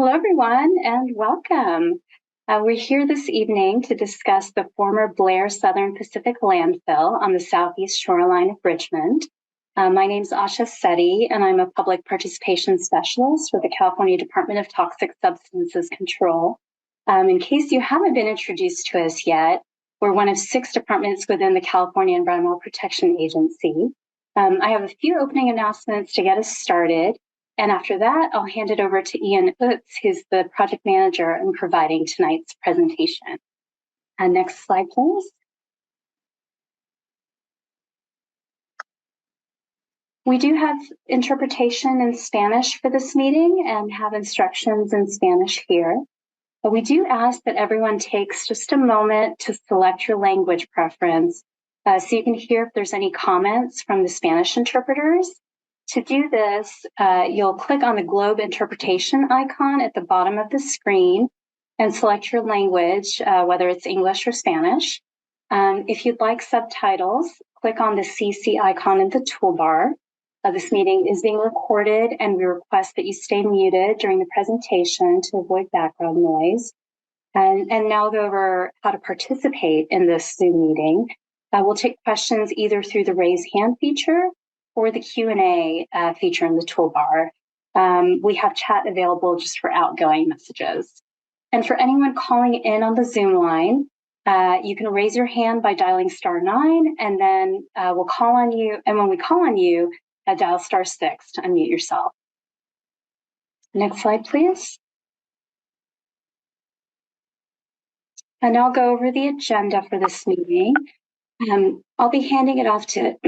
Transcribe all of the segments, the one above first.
Hello, everyone, and welcome. We're here this evening to discuss the former Blair Southern Pacific Landfill on the southeast shoreline of Richmond. My name is Asha Sethi, and I'm a public participation specialist for the California Department of Toxic Substances Control. In case you haven't been introduced to us yet, we're one of 6 departments within the California Environmental Protection Agency. I have a few opening announcements to get us started. And after that, I'll hand it over to Ian Utz, who's the project manager in providing tonight's presentation. Next slide, please. We do have interpretation in Spanish for this meeting and have instructions in Spanish here. But we do ask that everyone takes just a moment to select your language preference so you can hear if there's any comments from the Spanish interpreters. To do this, you'll click on the globe interpretation icon at the bottom of the screen and select your language, whether it's English or Spanish. If you'd like subtitles, click on the CC icon in the toolbar. This meeting is being recorded, and we request that you stay muted during the presentation to avoid background noise. And now I'll go over how to participate in this Zoom meeting. We'll take questions either through the raise hand feature or the Q&A feature in the toolbar. We have chat available just for outgoing messages. And for anyone calling in on the Zoom line, you can raise your hand by dialing *9, and then we'll call on you. And when we call on you, dial *6 to unmute yourself. Next slide, please. And I'll go over the agenda for this meeting. I'll be handing it off to,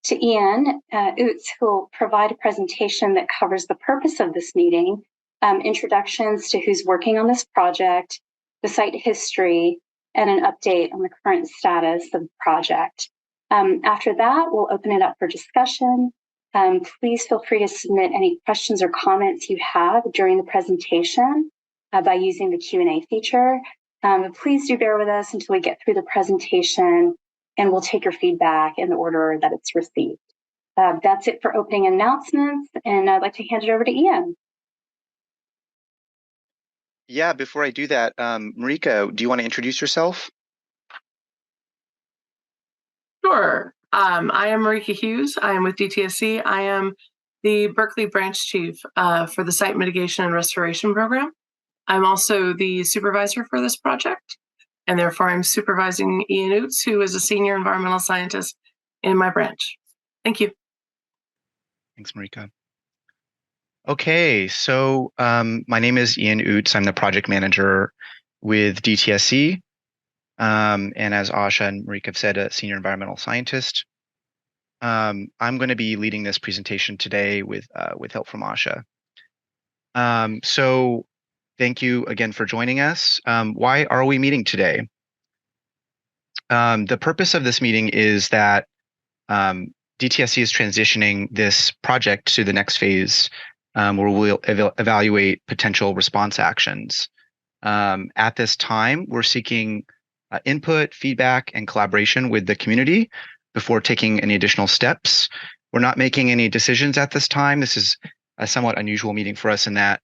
to Ian Utz, who will provide a presentation that covers the purpose of this meeting, introductions to who's working on this project, the site history, and an update on the current status of the project. After that, we'll open it up for discussion. Please feel free to submit any questions or comments you have during the presentation by using the Q&A feature. Please do bear with us until we get through the presentation, and we'll take your feedback in the order that it's received. That's it for opening announcements, and I'd like to hand it over to Ian. Yeah, before I do that, Marika, do you want to introduce yourself? Sure. I am Marika Hughes. I am with DTSC. I am the Berkeley branch chief for the Site Mitigation and Restoration Program. I'm also the supervisor for this project, and therefore I'm supervising Ian Utz, who is a senior environmental scientist in my branch. Thank you. Thanks, Marika. Okay, so my name is Ian Utz. I'm the project manager with DTSC, and as Asha and Marika have said, a senior environmental scientist. I'm going to be leading this presentation today with help from Asha. So thank you again for joining us. Why are we meeting today? The purpose of this meeting is that DTSC is transitioning this project to the next phase where we'll evaluate potential response actions. At this time, we're seeking input, feedback, and collaboration with the community before taking any additional steps. We're not making any decisions at this time. This is a somewhat unusual meeting for us in that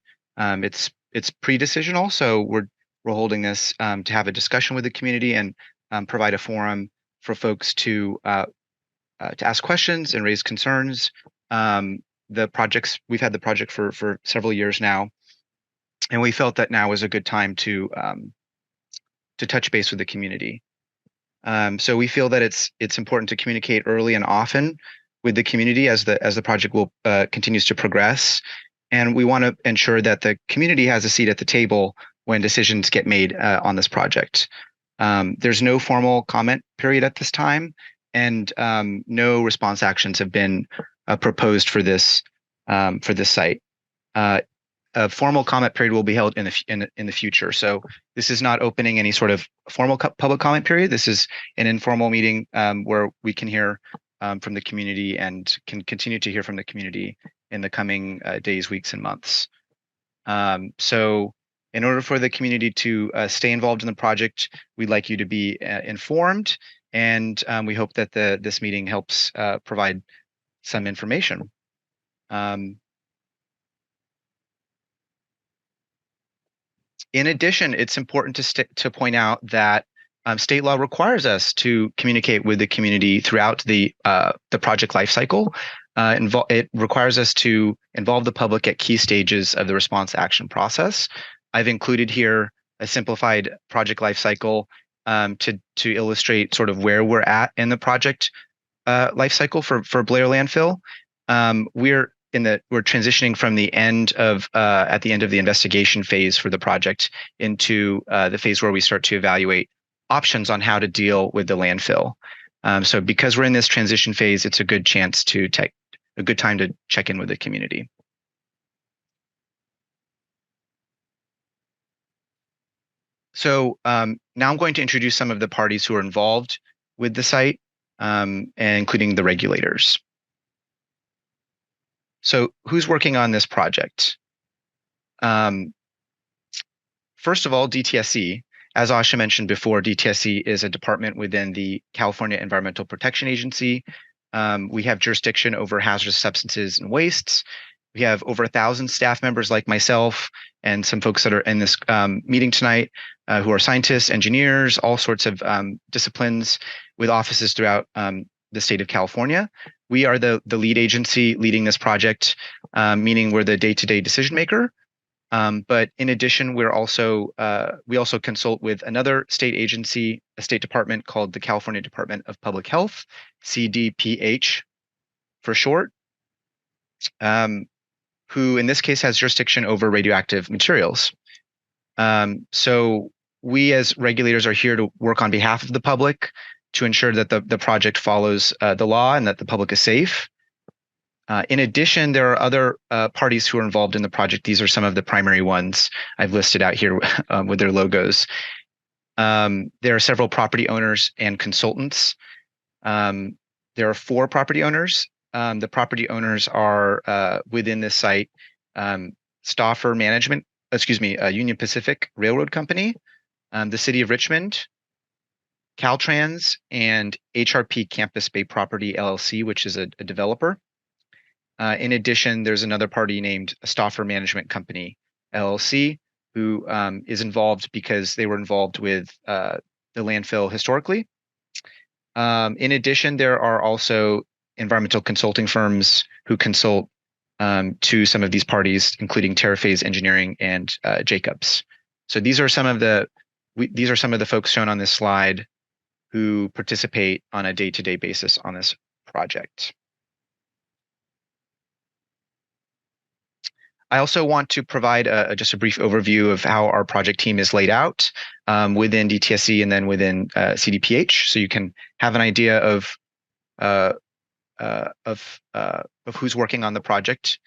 it's pre-decisional, so we're holding this to have a discussion with the community and provide a forum for folks to ask questions and raise concerns. We've had the project for several years now, and we felt that now was a good time to touch base with the community. So we feel that it's important to communicate early and often with the community as the project will continues to progress. And we want to ensure that the community has a seat at the table when decisions get made on this project. There's no formal comment period at this time, and no response actions have been proposed for this site. A formal comment period will be held in the future. So this is not opening any sort of formal public comment period. This is an informal meeting where we can hear from the community and can continue to hear from the community in the coming days, weeks, and months. So in order for the community to stay involved in the project, we'd like you to be informed, and we hope that this meeting helps provide some information. In addition, it's important to point out that state law requires us to communicate with the community throughout the project lifecycle. It requires us to involve the public at key stages of the response action process. I've included here a simplified project lifecycle to illustrate sort of where we're at in the project lifecycle for Blair Landfill. We're transitioning from the end of at the end of the investigation phase for the project into the phase where we start to evaluate options on how to deal with the landfill. So because we're in this transition phase, it's a good time to check in with the community. So now I'm going to introduce some of the parties who are involved with the site, and including the regulators. So who's working on this project? First of all, DTSC. As Asha mentioned before, DTSC is a department within the California Environmental Protection Agency. We have jurisdiction over hazardous substances and wastes. We have over 1,000 staff members like myself and some folks that are in this meeting tonight who are scientists, engineers, all sorts of disciplines with offices throughout the state of California. We are the lead agency leading this project, meaning we're the day-to-day decision maker. But in addition, we also consult with another state agency, a state department called the California Department of Public Health, CDPH for short, who in this case has jurisdiction over radioactive materials. So we as regulators are here to work on behalf of the public to ensure that the project follows the law and that the public is safe. In addition, there are other parties who are involved in the project. These are some of the primary ones I've listed out here with their logos. There are several property owners and consultants. There are 4 property owners. The property owners are within this site, Stauffer Management, Union Pacific Railroad Company, the City of Richmond, Caltrans, and HRP Campus Bay Property LLC, which is a developer. In addition, there's another party named Stauffer Management Company LLC, who is involved because they were involved with the landfill historically. In addition, there are also environmental consulting firms who consult to some of these parties, including Terraphase Engineering and Jacobs. So these are some of the folks shown on this slide who participate on a day-to-day basis on this project. I also want to provide just a brief overview of how our project team is laid out within DTSC and then within CDPH, so you can have an idea of who's working on the project.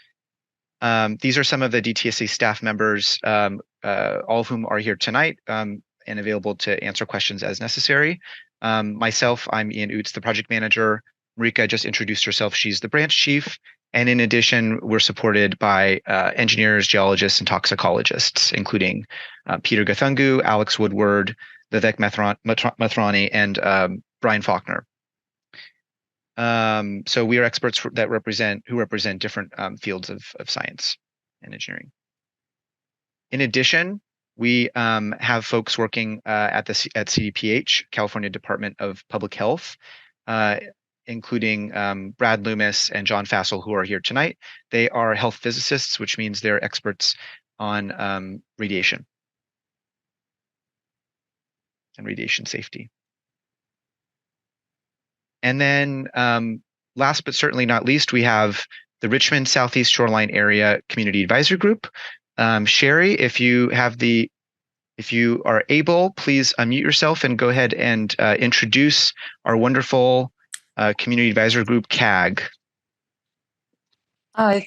These are some of the DTSC staff members, all of whom are here tonight and available to answer questions as necessary. Myself, I'm Ian Oots, the project manager. Marika just introduced herself. She's the branch chief. And in addition, we're supported by engineers, geologists, and toxicologists, including Peter Gathungu, Alex Woodward, Vivek Mathrani, and Brian Faulkner. So we are experts who represent different fields of science and engineering. In addition, we have folks working at CDPH, California Department of Public Health, including Brad Loomis and John Fassel, who are here tonight. They are health physicists, which means they're experts on radiation and radiation safety. And then last but certainly not least, we have the Richmond Southeast Shoreline Area Community Advisory Group. Sherry, if you are able, please unmute yourself and go ahead and introduce our wonderful Community Advisory Group, CAG.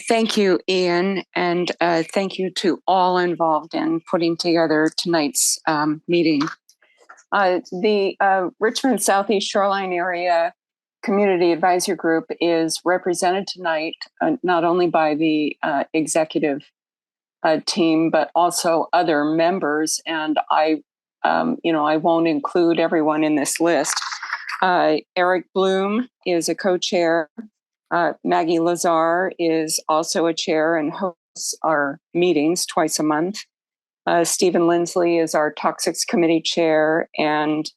Thank you, Ian, and thank you to all involved in putting together tonight's meeting. The Richmond Southeast Shoreline Area Community Advisory Group is represented tonight not only by the executive team, but also other members, and I won't include everyone in this list. Eric Bloom is a co-chair. Maggie Lazar is also a chair and hosts our meetings twice a month. Stephen Lindsley is our Toxics Committee Chair, and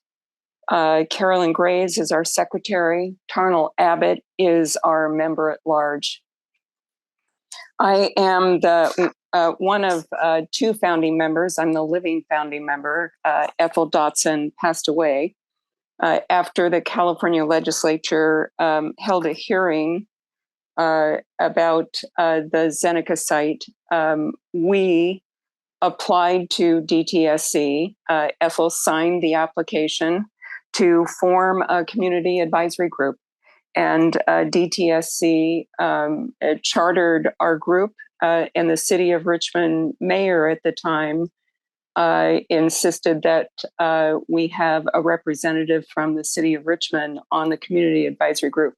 Carolyn Graves is our Secretary. Tarnell Abbott is our Member at Large. I am the one of two founding members. I'm the living founding member. Ethel Dotson passed away after the California legislature held a hearing about the Zeneca site. We applied to DTSC. Ethel signed the application to form a community advisory group. And DTSC chartered our group, and the city of Richmond mayor at the time insisted that we have a representative from the city of Richmond on the community advisory group.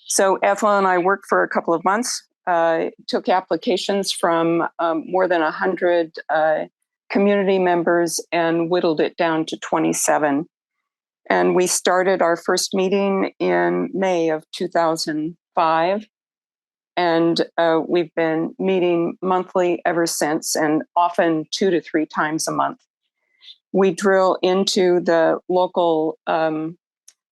So Ethel and I worked for a couple of months, took applications from more than 100 community members and whittled it down to 27. And we started our first meeting in May of 2005. And we've been meeting monthly ever since, and often 2 to 3 times a month. We drill into the local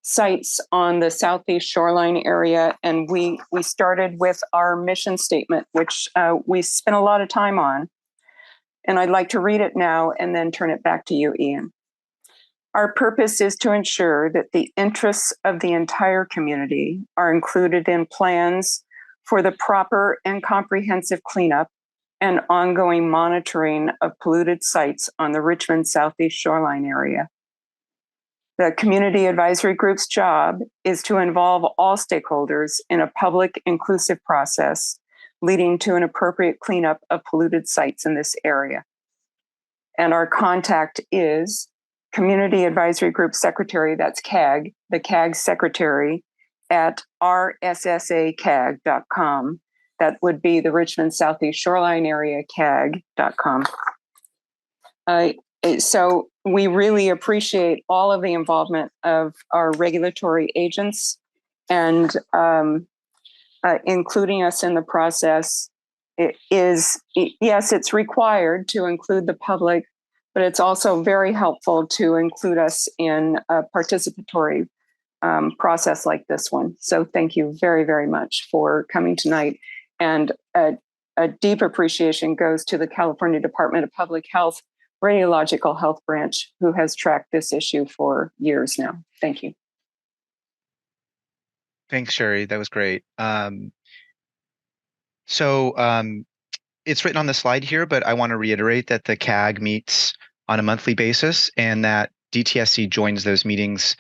sites on the southeast shoreline area, and we started with our mission statement, which we spent a lot of time on. And I'd like to read it now and then turn it back to you, Ian. Our purpose is to ensure that the interests of the entire community are included in plans for the proper and comprehensive cleanup and ongoing monitoring of polluted sites on the Richmond Southeast Shoreline area. The Community Advisory Group's job is to involve all stakeholders in a public, inclusive process leading to an appropriate cleanup of polluted sites in this area. And our contact is Community Advisory Group Secretary, that's CAG, the CAG Secretary, at rssacag.com. That would be the Richmond Southeast Shoreline Area CAG.com. So we really appreciate all of the involvement of our regulatory agents and including us in the process. It is, yes, it's required to include the public, but it's also very helpful to include us in a participatory process like this one. So thank you very, very much for coming tonight. And a deep appreciation goes to the California Department of Public Health Radiological Health Branch, who has tracked this issue for years now. Thank you. Thanks, Sherry. That was great. It's written on the slide here, but I want to reiterate that the CAG meets on a monthly basis and that DTSC joins those meetings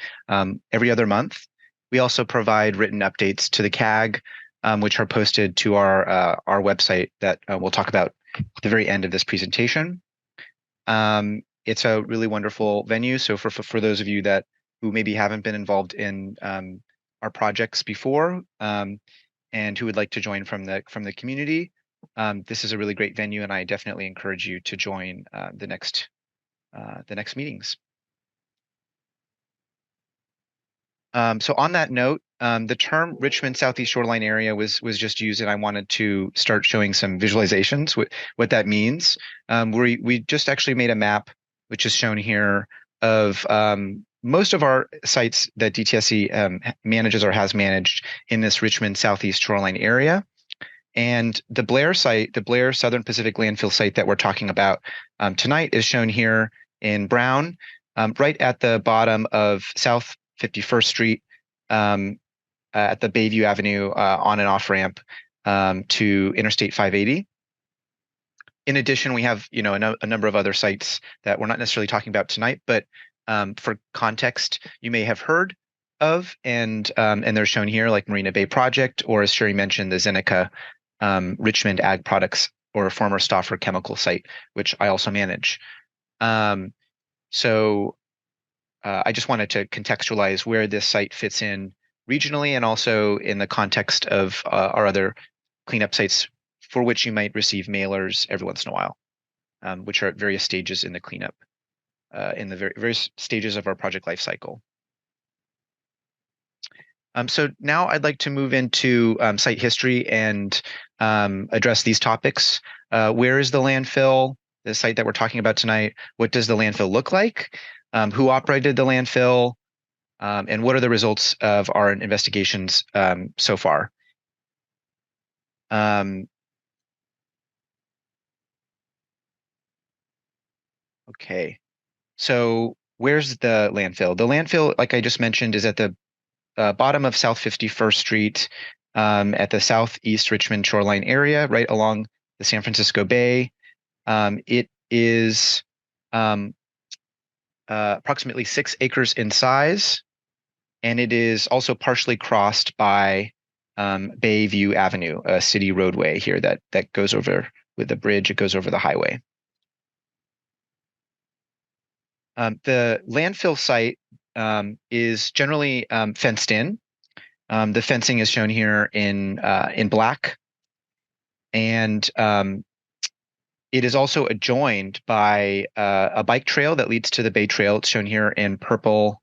every other month. We also provide written updates to the CAG, which are posted to our website that we'll talk about at the very end of this presentation. It's a really wonderful venue. So for those of you who maybe haven't been involved in our projects before and who would like to join from the community, this is a really great venue, and I definitely encourage you to join the next meetings. So on that note, the term Richmond Southeast Shoreline Area was just used, and I wanted to start showing some visualizations what that means. We just actually made a map, which is shown here, of most of our sites that DTSC manages or has managed in this Richmond Southeast Shoreline Area. And the Blair site, the Blair Southern Pacific Landfill site that we're talking about tonight, is shown here in brown, right at the bottom of South 51st Street, at the Bayview Avenue on and off ramp to Interstate 580. In addition, we have a number of other sites that we're not necessarily talking about tonight, but for context, you may have heard of, and they're shown here, like Marina Bay Project, or as Sherry mentioned, the Zeneca Richmond Ag Products or former Stauffer Chemical site, which I also manage. So I just wanted to contextualize where this site fits in regionally and also in the context of our other cleanup sites for which you might receive mailers every once in a while, which are at various stages in the cleanup, in the various stages of our project life cycle. So now I'd like to move into site history and address these topics. Where is the landfill? the site that we're talking about tonight. What does the landfill look like? Who operated the landfill? And what are the results of our investigations so far? Okay, so where's the landfill? The landfill, like I just mentioned, is at the bottom of South 51st Street at the southeast Richmond shoreline area, right along the San Francisco Bay. It is approximately 6 acres in size, and it is also partially crossed by Bayview Avenue, a city roadway here that goes over with the bridge. It goes over the highway. The landfill site is generally fenced in. The fencing is shown here in black, and it is also adjoined by a bike trail that leads to the Bay Trail. It's shown here in purple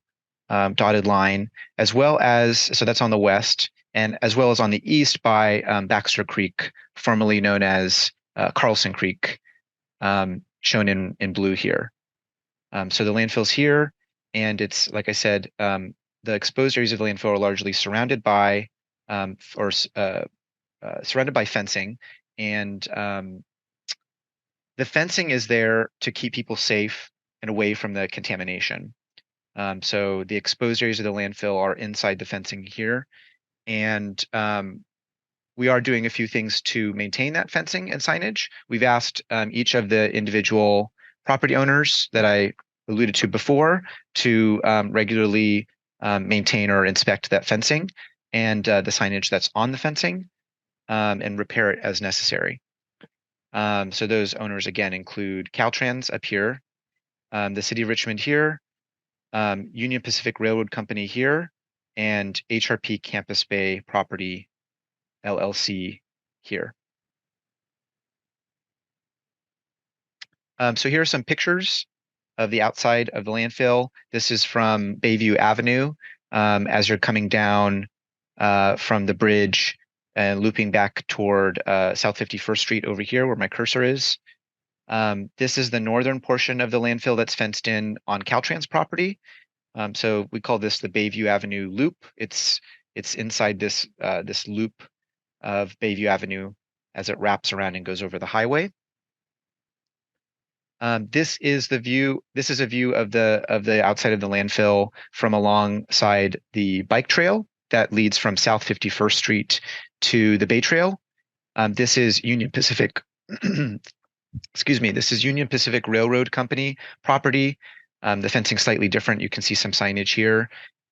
dotted line, as well as, so that's on the west, and as well as on the east by Baxter Creek, formerly known as Carlson Creek, shown in blue here. So the landfill's here, and it's, like I said, the exposed areas of the landfill are largely surrounded by surrounded by fencing, and the fencing is there to keep people safe and away from the contamination. So the exposed areas of the landfill are inside the fencing here, and we are doing a few things to maintain that fencing and signage. We've asked each of the individual property owners that I alluded to before to regularly maintain or inspect that fencing and the signage that's on the fencing and repair it as necessary. So those owners, again, include Caltrans up here, the City of Richmond here, Union Pacific Railroad Company here, and HRP Campus Bay Property LLC here. So here are some pictures of the outside of the landfill. This is from Bayview Avenue as you're coming down from the bridge and looping back toward South 51st Street over here where my cursor is. This is the northern portion of the landfill that's fenced in on Caltrans property. So we call this the Bayview Avenue loop. It's inside this this loop of Bayview Avenue as it wraps around and goes over the highway. This is the view. This is a view of the outside of the landfill from alongside the bike trail that leads from South 51st Street to the Bay Trail. This is Union Pacific. Excuse me. This is Union Pacific Railroad Company property. The fencing slightly different. You can see some signage here,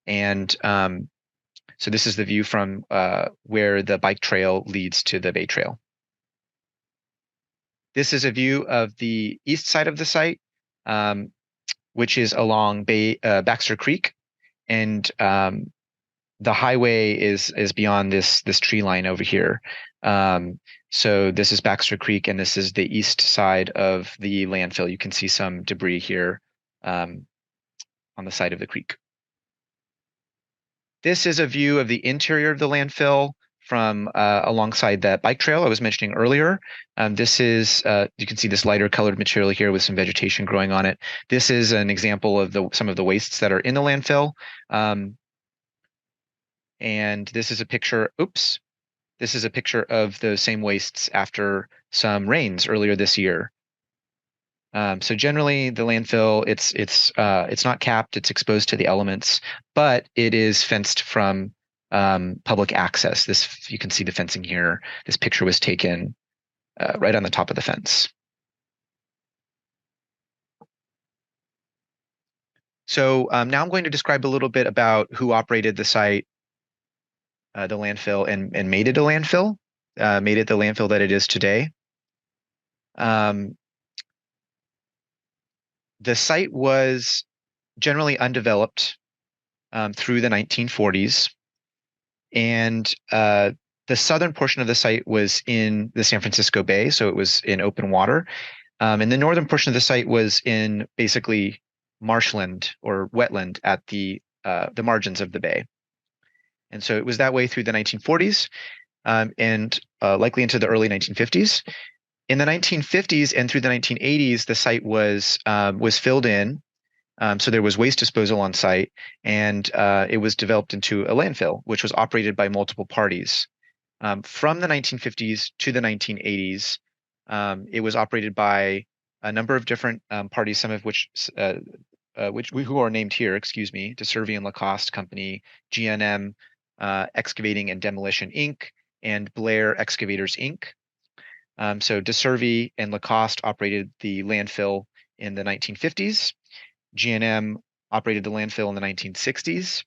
and so this is the view from where the bike trail leads to the Bay Trail. This is a view of the east side of the site, which is along Baxter Creek, and the highway is beyond this tree line over here. So this is Baxter Creek, and this is the east side of the landfill. You can see some debris here on the side of the creek. This is a view of the interior of the landfill from alongside that bike trail I was mentioning earlier. This is, you can see this lighter colored material here with some vegetation growing on it. This is an example of some of the wastes that are in the landfill. And this is a picture, oops, this is a picture of the same wastes after some rains earlier this year. So generally the landfill, it's not capped, it's exposed to the elements, but it is fenced from public access. This, you can see the fencing here. This picture was taken right on the top of the fence. So now I'm going to describe a little bit about who operated the site, the landfill, and made it a landfill, made it the landfill that it is today. The site was generally undeveloped through the 1940s. And the southern portion of the site was in the San Francisco Bay, so it was in open water. And the northern portion of the site was in basically marshland or wetland at the margins of the bay. And so it was that way through the 1940s and likely into the early 1950s. In the 1950s and through the 1980s, the site was filled in. So there was waste disposal on site, and it was developed into a landfill, which was operated by multiple parties. From the 1950s to the 1980s, it was operated by a number of different parties, some of which who are named here, excuse me, DeServi and Lacoste Company, GNM Excavating and Demolition Inc., and Blair Excavators Inc. So DeServi and Lacoste operated the landfill in the 1950s. GNM operated the landfill in the 1960s,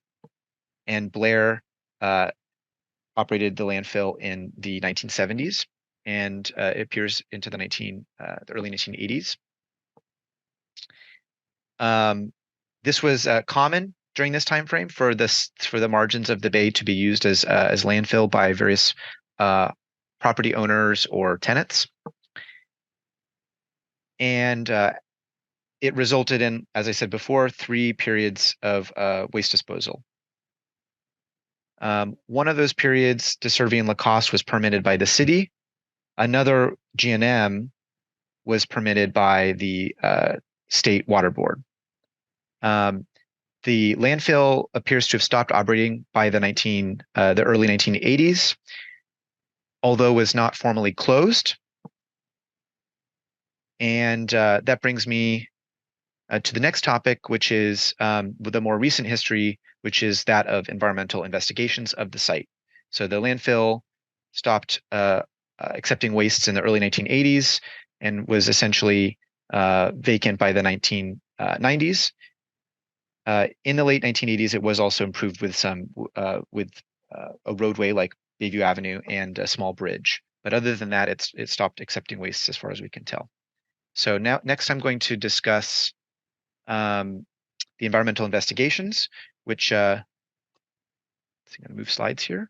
and Blair operated the landfill in the 1970s, and it appears into the early 1980s. This was common during this time frame for the margins of the bay to be used as landfill by various property owners or tenants, and it resulted in, as I said before, 3 periods of waste disposal. One of those periods, DeServi and Lacoste, was permitted by the city. Another, GNM, was permitted by the state water board. The landfill appears to have stopped operating by the early 1980s, although was not formally closed. And that brings me to the next topic, which is the more recent history, which is that of environmental investigations of the site. So the landfill stopped accepting wastes in the early 1980s and was essentially vacant by the 1990s. In the late 1980s, it was also improved with a roadway like Bayview Avenue and a small bridge. But other than that, it stopped accepting wastes as far as we can tell. So next I'm going to discuss the environmental investigations, which I'm going to move slides here.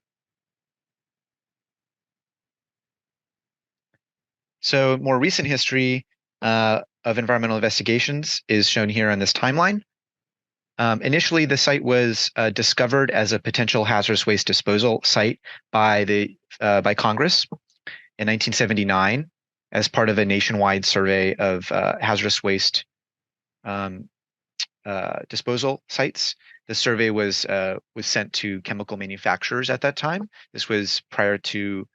So more recent history of environmental investigations is shown here on this timeline. Initially, the site was discovered as a potential hazardous waste disposal site by Congress in 1979 as part of a nationwide survey of hazardous waste disposal sites. The survey was sent to chemical manufacturers at that time. This was prior to,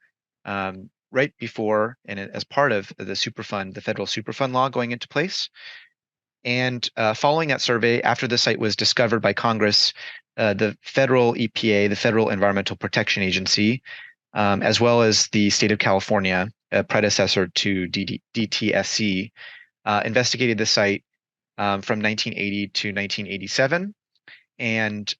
right before, and as part of the Superfund, the federal Superfund law going into place. And following that survey, after the site was discovered by Congress, the federal EPA, the Federal Environmental Protection Agency, as well as the state of California, a predecessor to DTSC, investigated the site from 1980 to 1987, and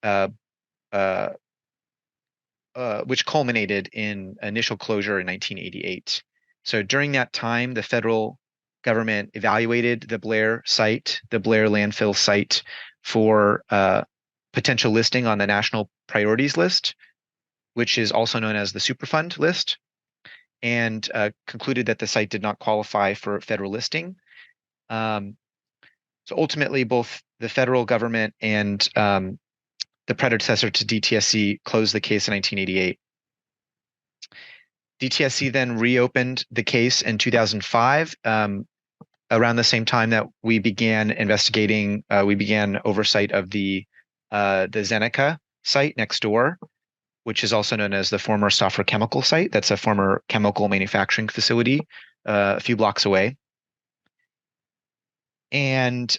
which culminated in initial closure in 1988. So during that time, the federal government evaluated the Blair site, the Blair landfill site, for potential listing on the National Priorities List, which is also known as the Superfund list, and concluded that the site did not qualify for federal listing. So ultimately, both the federal government and the predecessor to DTSC closed the case in 1988. DTSC then reopened the case in 2005, around the same time that we began investigating. We began oversight of the Zeneca site next door, which is also known as the former Stauffer Chemical site. That's a former chemical manufacturing facility a few blocks away. And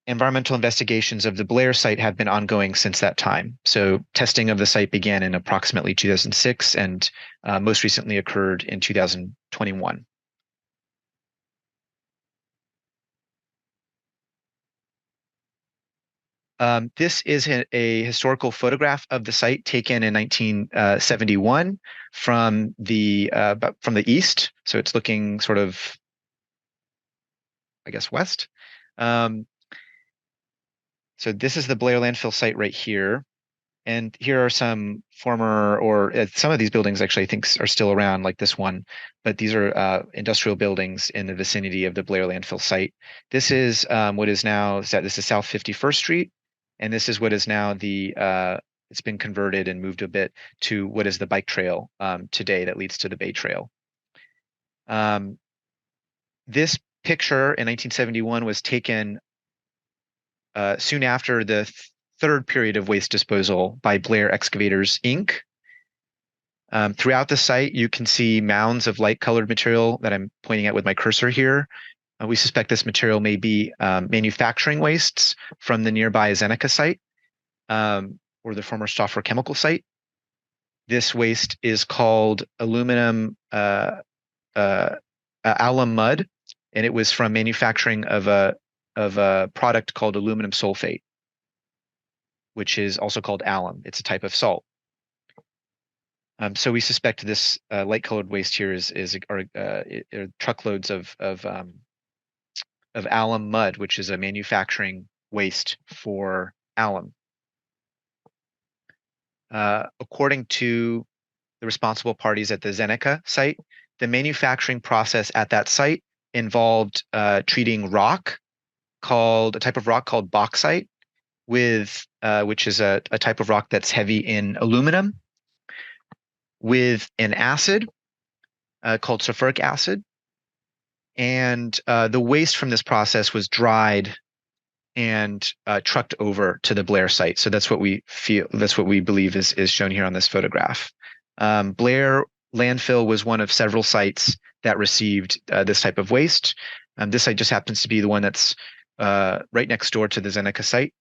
environmental investigations of the Blair site have been ongoing since that time. So testing of the site began in approximately 2006 and most recently occurred in 2021. This is a historical photograph of the site taken in 1971 from the east. So it's looking sort of, I guess, west. So this is the Blair landfill site right here. And here are some former, or some of these buildings actually I think are still around, like this one, but these are industrial buildings in the vicinity of the Blair landfill site. This is what is now, this is South 51st Street, and this is what is now it's been converted and moved a bit to what is the bike trail today that leads to the Bay Trail. This picture in 1971 was taken soon after the third period of waste disposal by Blair Excavators, Inc. Throughout the site, you can see mounds of light-colored material that I'm pointing at with my cursor here. We suspect this material may be manufacturing wastes from the nearby Zeneca site, or the former Stauffer chemical site. This waste is called aluminum alum mud, and it was from manufacturing of a product called aluminum sulfate, which is also called alum. It's a type of salt. So we suspect this light-colored waste here are truckloads of alum mud, which is a manufacturing waste for alum. According to the responsible parties at the Zeneca site, the manufacturing process at that site involved treating a type of rock called bauxite, which is a type of rock that's heavy in aluminum, with an acid called sulfuric acid. And the waste from this process was dried and trucked over to the Blair site. So that's what we believe is shown here on this photograph. Blair Landfill was one of several sites that received this type of waste. This site just happens to be the one that's right next door to the Zeneca site.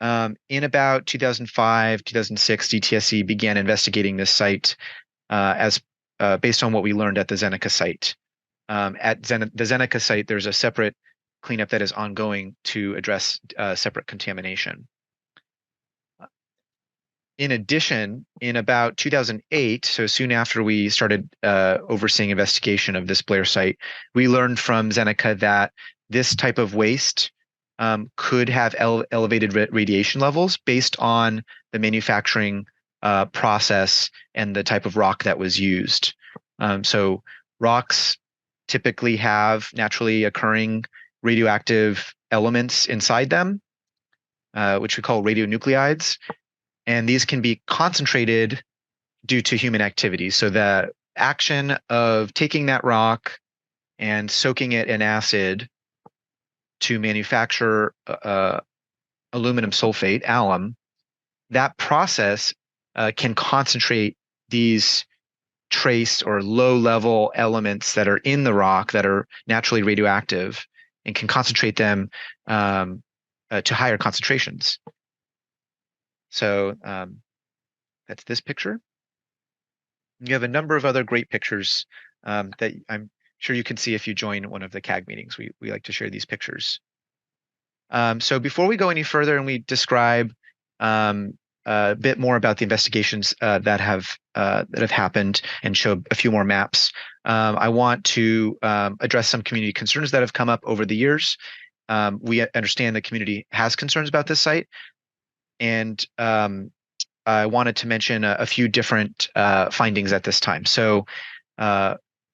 In about 2005, 2006, DTSC began investigating this site based on what we learned at the Zeneca site. At the Zeneca site, there's a separate cleanup that is ongoing to address separate contamination. In addition, in about 2008, so soon after we started overseeing investigation of this Blair site, we learned from Zeneca that this type of waste could have elevated radiation levels based on the manufacturing process and the type of rock that was used. So rocks typically have naturally occurring radioactive elements inside them, which we call radionuclides. And these can be concentrated due to human activity. So the action of taking that rock and soaking it in acid to manufacture aluminum sulfate, alum, that process can concentrate these trace or low-level elements that are in the rock that are naturally radioactive, and can concentrate them to higher concentrations. So that's this picture. You have a number of other great pictures that I'm sure you can see if you join one of the CAG meetings. We like to share these pictures. So before we go any further and we describe a bit more about the investigations that have happened and show a few more maps, I want to address some community concerns that have come up over the years. We understand the community has concerns about this site, and I wanted to mention a few different findings at this time. So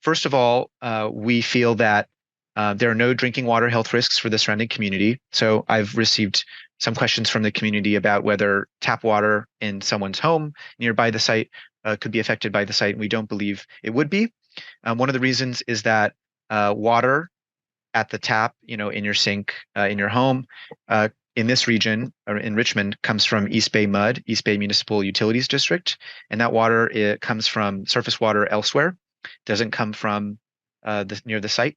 first of all, we feel that there are no drinking water health risks for the surrounding community. So I've received some questions from the community about whether tap water in someone's home nearby the site could be affected by the site. We don't believe it would be. One of the reasons is that water at the tap, in your sink, in your home, in this region, or in Richmond, comes from East Bay Mud, East Bay Municipal Utilities District. And that water, it comes from surface water elsewhere. Doesn't come from near the site,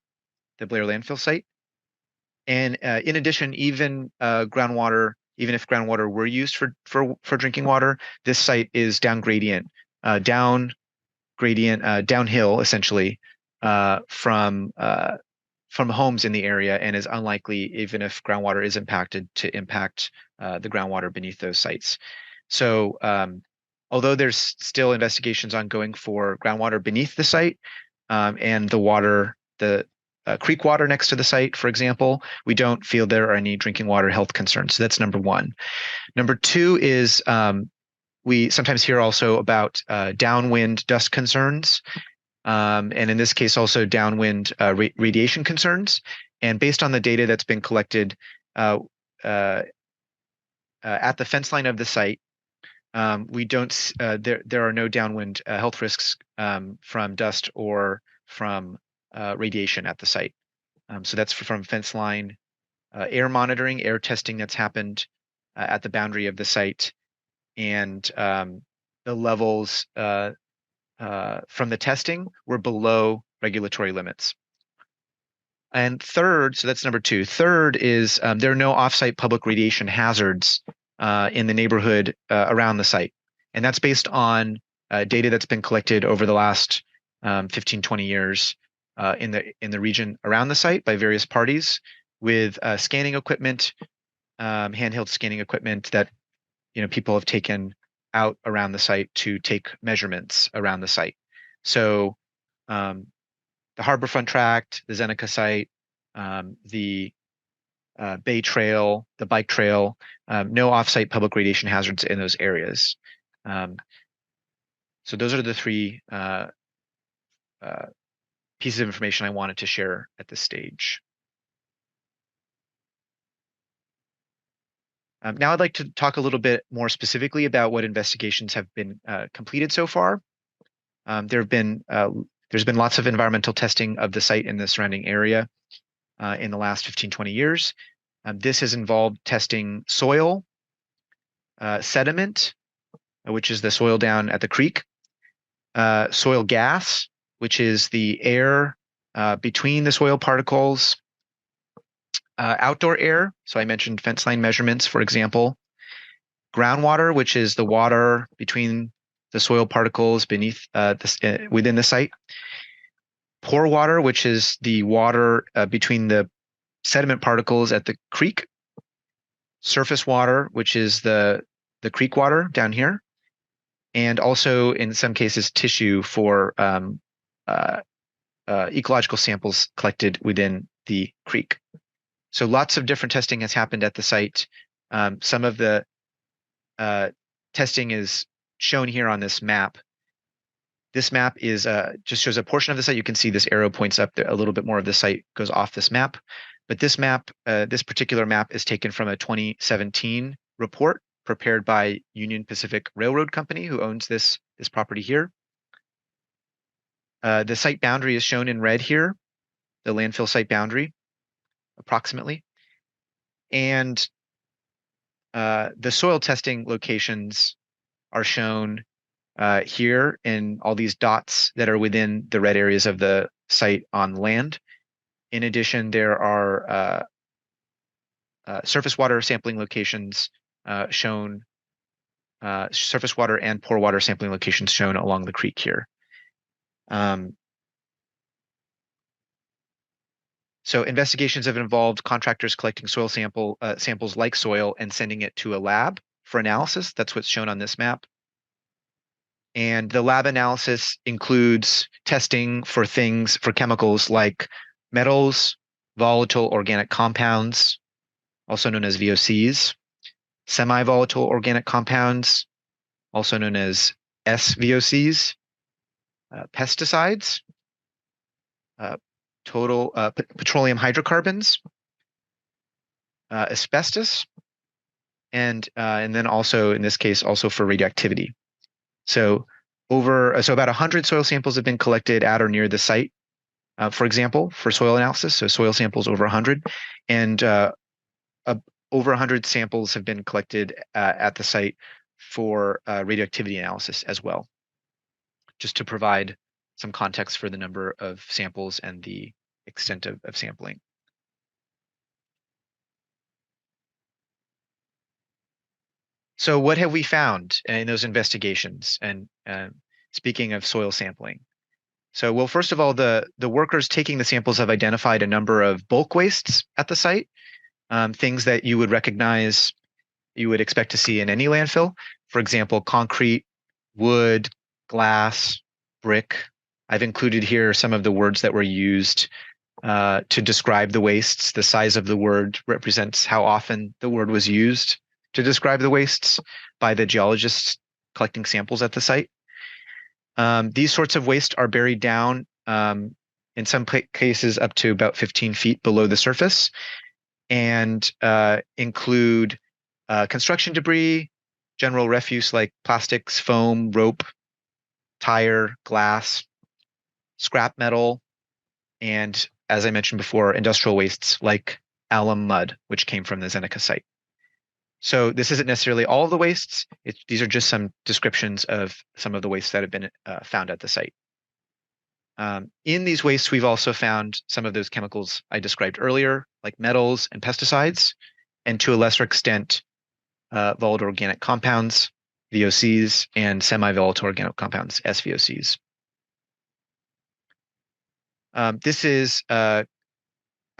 the Blair landfill site. And in addition, even groundwater, even if groundwater were used for drinking water, this site is downhill essentially from homes in the area, and is unlikely, even if groundwater is impacted, to impact the groundwater beneath those sites. So although there's still investigations ongoing for groundwater beneath the site and the creek water next to the site, for example, we don't feel there are any drinking water health concerns. So that's number one. Number two is we sometimes hear also about downwind dust concerns, and in this case also downwind radiation concerns. And based on the data that's been collected at the fence line of the site, we don't there are no downwind health risks from dust or from radiation at the site. So that's from fence line, air monitoring, air testing that's happened at the boundary of the site, and the levels from the testing were below regulatory limits. And third, so that's number 2. Third is there are no offsite public radiation hazards in the neighborhood around the site. And that's based on data that's been collected over the last 15, 20 years in the region around the site by various parties with scanning equipment, handheld scanning equipment that people have taken out around the site to take measurements around the site. So the Harborfront Tract, the Zeneca site, the Bay Trail, the bike trail, no offsite public radiation hazards in those areas. So those are the 3 pieces of information I wanted to share at this stage. Now I'd like to talk a little bit more specifically about what investigations have been completed so far. There's been lots of environmental testing of the site and the surrounding area in the last 15, 20 years. This has involved testing soil, sediment, which is the soil down at the creek, soil gas, which is the air between the soil particles, outdoor air, so I mentioned fence line measurements, for example, groundwater, which is the water between the soil particles beneath within the site, pore water, which is the water between the sediment particles at the creek, surface water, which is the creek water down here, and also in some cases tissue for ecological samples collected within the creek. So lots of different testing has happened at the site. Some of the testing is shown here on this map. This map is just shows a portion of the site. You can see this arrow points up there. A little bit more of the site goes off this map. But this map, this particular map is taken from a 2017 report prepared by Union Pacific Railroad Company, who owns this property here. The site boundary is shown in red here, the landfill site boundary, approximately. And the soil testing locations are shown here in all these dots that are within the red areas of the site on land. In addition, there are surface water sampling locations shown, surface water and pore water sampling locations shown along the creek here. So investigations have involved contractors collecting soil samples like soil and sending it to a lab for analysis. That's what's shown on this map. And the lab analysis includes testing for chemicals like metals, volatile organic compounds, also known as VOCs, semi-volatile organic compounds, also known as SVOCs, pesticides, petroleum hydrocarbons, asbestos, and then also in this case also for radioactivity. So about 100 soil samples have been collected at or near the site, for example, for soil analysis. So soil samples over 100, and over 100 samples have been collected at the site for radioactivity analysis as well, just to provide some context for the number of samples and the extent of sampling. So what have we found in those investigations? And speaking of soil sampling, so well, first of all, the workers taking the samples have identified a number of bulk wastes at the site, things that you would recognize, you would expect to see in any landfill. For example, concrete, wood, glass, brick. I've included here some of the words that were used to describe the wastes. The size of the word represents how often the word was used to describe the wastes by the geologists collecting samples at the site. These sorts of waste are buried down, in some cases up to about 15 feet below the surface, and include construction debris, general refuse like plastics, foam, rope, tire, glass. scrap metal, and as I mentioned before, industrial wastes like alum mud, which came from the Zeneca site. So this isn't necessarily all of the wastes. These are just some descriptions of some of the wastes that have been found at the site. In these wastes, we've also found some of those chemicals I described earlier, like metals and pesticides, and to a lesser extent, volatile organic compounds, VOCs, and semi-volatile organic compounds, SVOCs. This is a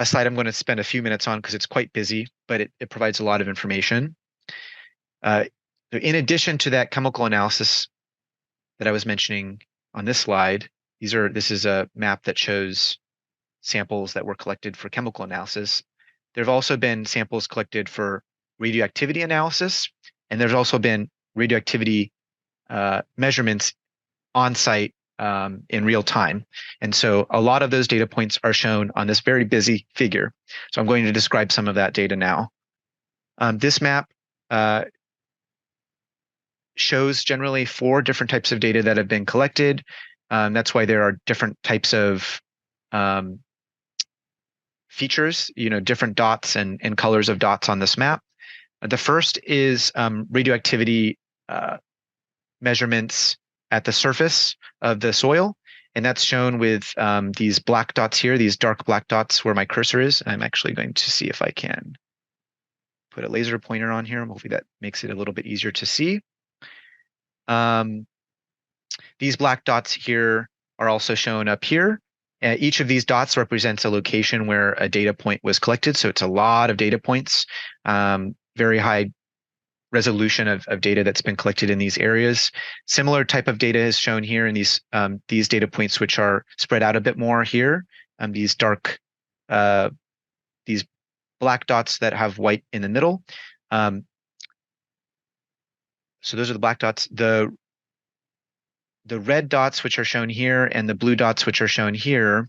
slide I'm going to spend a few minutes on because it's quite busy, but it provides a lot of information. In addition to that chemical analysis that I was mentioning on this slide, this is a map that shows samples that were collected for chemical analysis. There have also been samples collected for radioactivity analysis, and there's also been radioactivity measurements on site in real time. And so a lot of those data points are shown on this very busy figure. So I'm going to describe some of that data now. This map shows generally 4 different types of data that have been collected. That's why there are different types of features, different dots and colors of dots on this map. The first is radioactivity measurements at the surface of the soil. And that's shown with these black dots here, these dark black dots where my cursor is. I'm actually going to see if I can put a laser pointer on here. Hopefully that makes it a little bit easier to see. These black dots here are also shown up here. Each of these dots represents a location where a data point was collected. So it's a lot of data points, very high resolution of data that's been collected in these areas. Similar type of data is shown here in these data points, which are spread out a bit more here. These dark, these black dots that have white in the middle. So those are the black dots. The red dots, which are shown here, and the blue dots, which are shown here,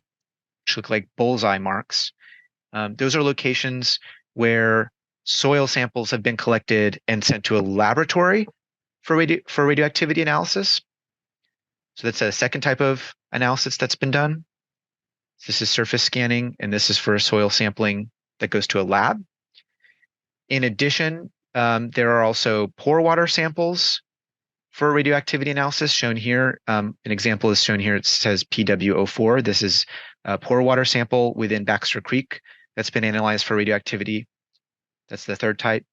which look like bullseye marks. Those are locations where soil samples have been collected and sent to a laboratory for radioactivity analysis. So that's a second type of analysis that's been done. This is surface scanning, and this is for soil sampling that goes to a lab. In addition, there are also pore water samples for radioactivity analysis shown here. An example is shown here. It says PW04. This is a pore water sample within Baxter Creek that's been analyzed for radioactivity. That's the third type.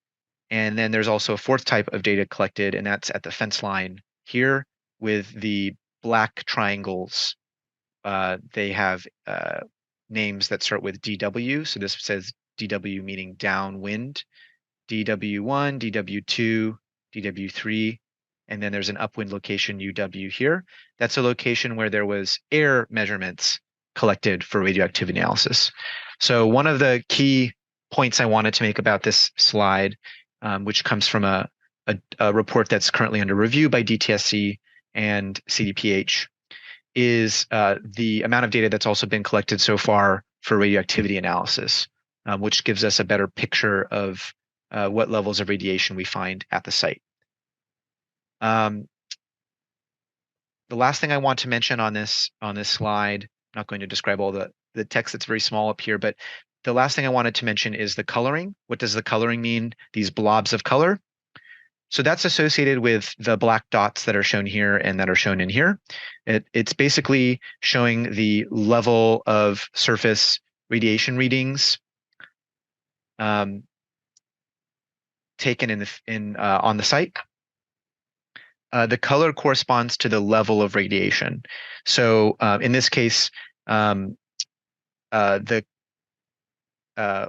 And then there's also a fourth type of data collected, and that's at the fence line here with the black triangles. They have names that start with DW. So this says DW meaning downwind, DW1, DW2, DW3, and then there's an upwind location, UW here. That's a location where there was air measurements collected for radioactivity analysis. So one of the key points I wanted to make about this slide, which comes from a report that's currently under review by DTSC and CDPH, is the amount of data that's also been collected so far for radioactivity analysis, which gives us a better picture of what levels of radiation we find at the site. The last thing I want to mention on this slide, I'm not going to describe all the text that's very small up here, but the last thing I wanted to mention is the coloring. What does the coloring mean? These blobs of color. So that's associated with the black dots that are shown here and that are shown in here. It's basically showing the level of surface radiation readings taken on the site. The color corresponds to the level of radiation. So in this case,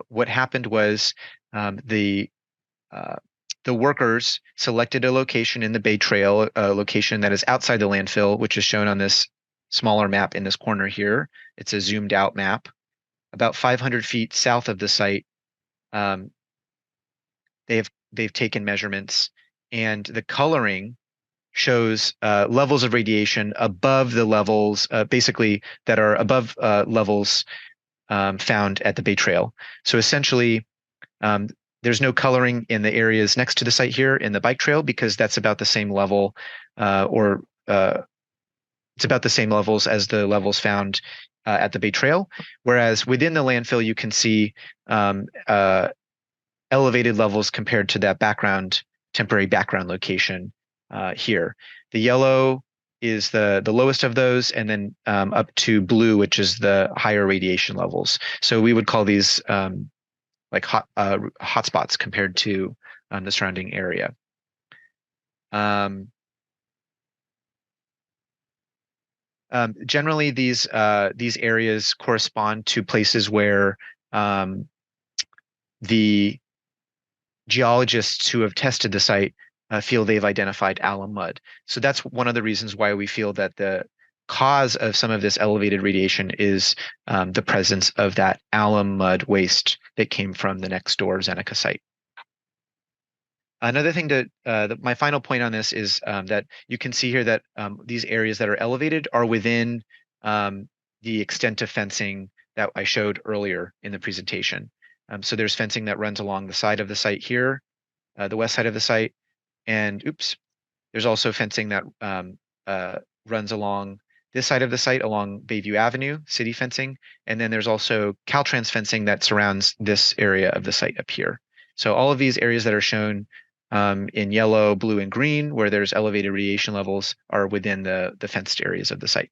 what happened was the workers selected a location in the Bay Trail, a location that is outside the landfill, which is shown on this smaller map in this corner here. It's a zoomed out map. About 500 feet south of the site, they've taken measurements, and the coloring shows levels of radiation above the levels, basically that are above levels found at the Bay Trail. So essentially, there's no coloring in the areas next to the site here in the bike trail because that's about the same level or the it's about the same levels as the levels found at the Bay Trail. Whereas within the landfill, you can see elevated levels compared to that temporary background location here. The yellow is the lowest of those, and then up to blue, which is the higher radiation levels. So we would call these like hotspots compared to the surrounding area. Generally, these areas correspond to places where the geologists who have tested the site feel they've identified alum mud. So that's one of the reasons why we feel that the cause of some of this elevated radiation is the presence of that alum mud waste that came from the next door Zeneca site. Another thing my final point on this is that you can see here that these areas that are elevated are within the extent of fencing that I showed earlier in the presentation. So there's fencing that runs along the side of the site here, the west side of the site, and there's also fencing that runs along this side of the site along Bayview Avenue, city fencing, and then there's also Caltrans fencing that surrounds this area of the site up here. So all of these areas that are shown in yellow, blue, and green, where there's elevated radiation levels, are within the fenced areas of the site.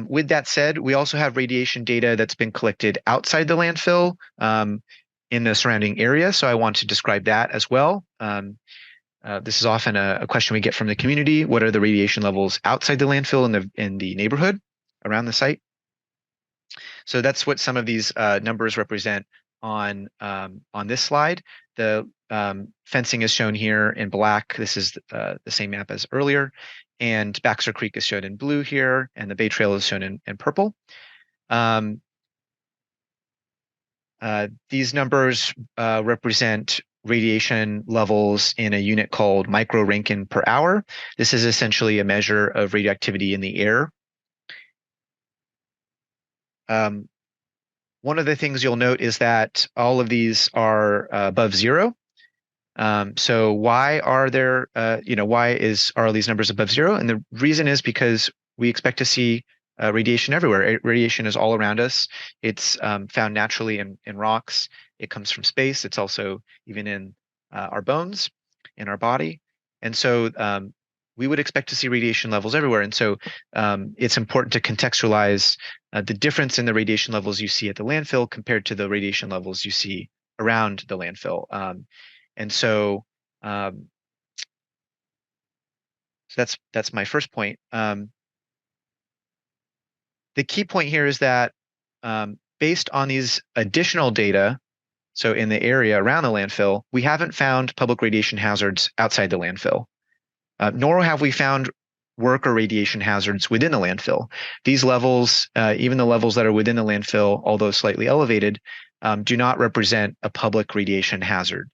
With that said, we also have radiation data that's been collected outside the landfill in the surrounding area. So I want to describe that as well. This is often a question we get from the community. What are the radiation levels outside the landfill in the neighborhood around the site? So that's what some of these numbers represent on this slide. The fencing is shown here in black. This is the same map as earlier. And Baxter Creek is shown in blue here, and the Bay Trail is shown in purple. These numbers represent radiation levels in a unit called micro-Rankine per hour. This is essentially a measure of radioactivity in the air. One of the things you'll note is that all of these are above zero. So why are there, why are all these numbers above zero? And the reason is because we expect to see radiation everywhere. Radiation is all around us. It's found naturally in rocks. It comes from space. It's also even in our bones, in our body. And so we would expect to see radiation levels everywhere. And so it's important to contextualize the difference in the radiation levels you see at the landfill compared to the radiation levels you see around the landfill. And so, that's my first point. The key point here is that based on these additional data, so in the area around the landfill, we haven't found public radiation hazards outside the landfill, nor have we found work or radiation hazards within the landfill. These levels, even the levels that are within the landfill, although slightly elevated, do not represent a public radiation hazard.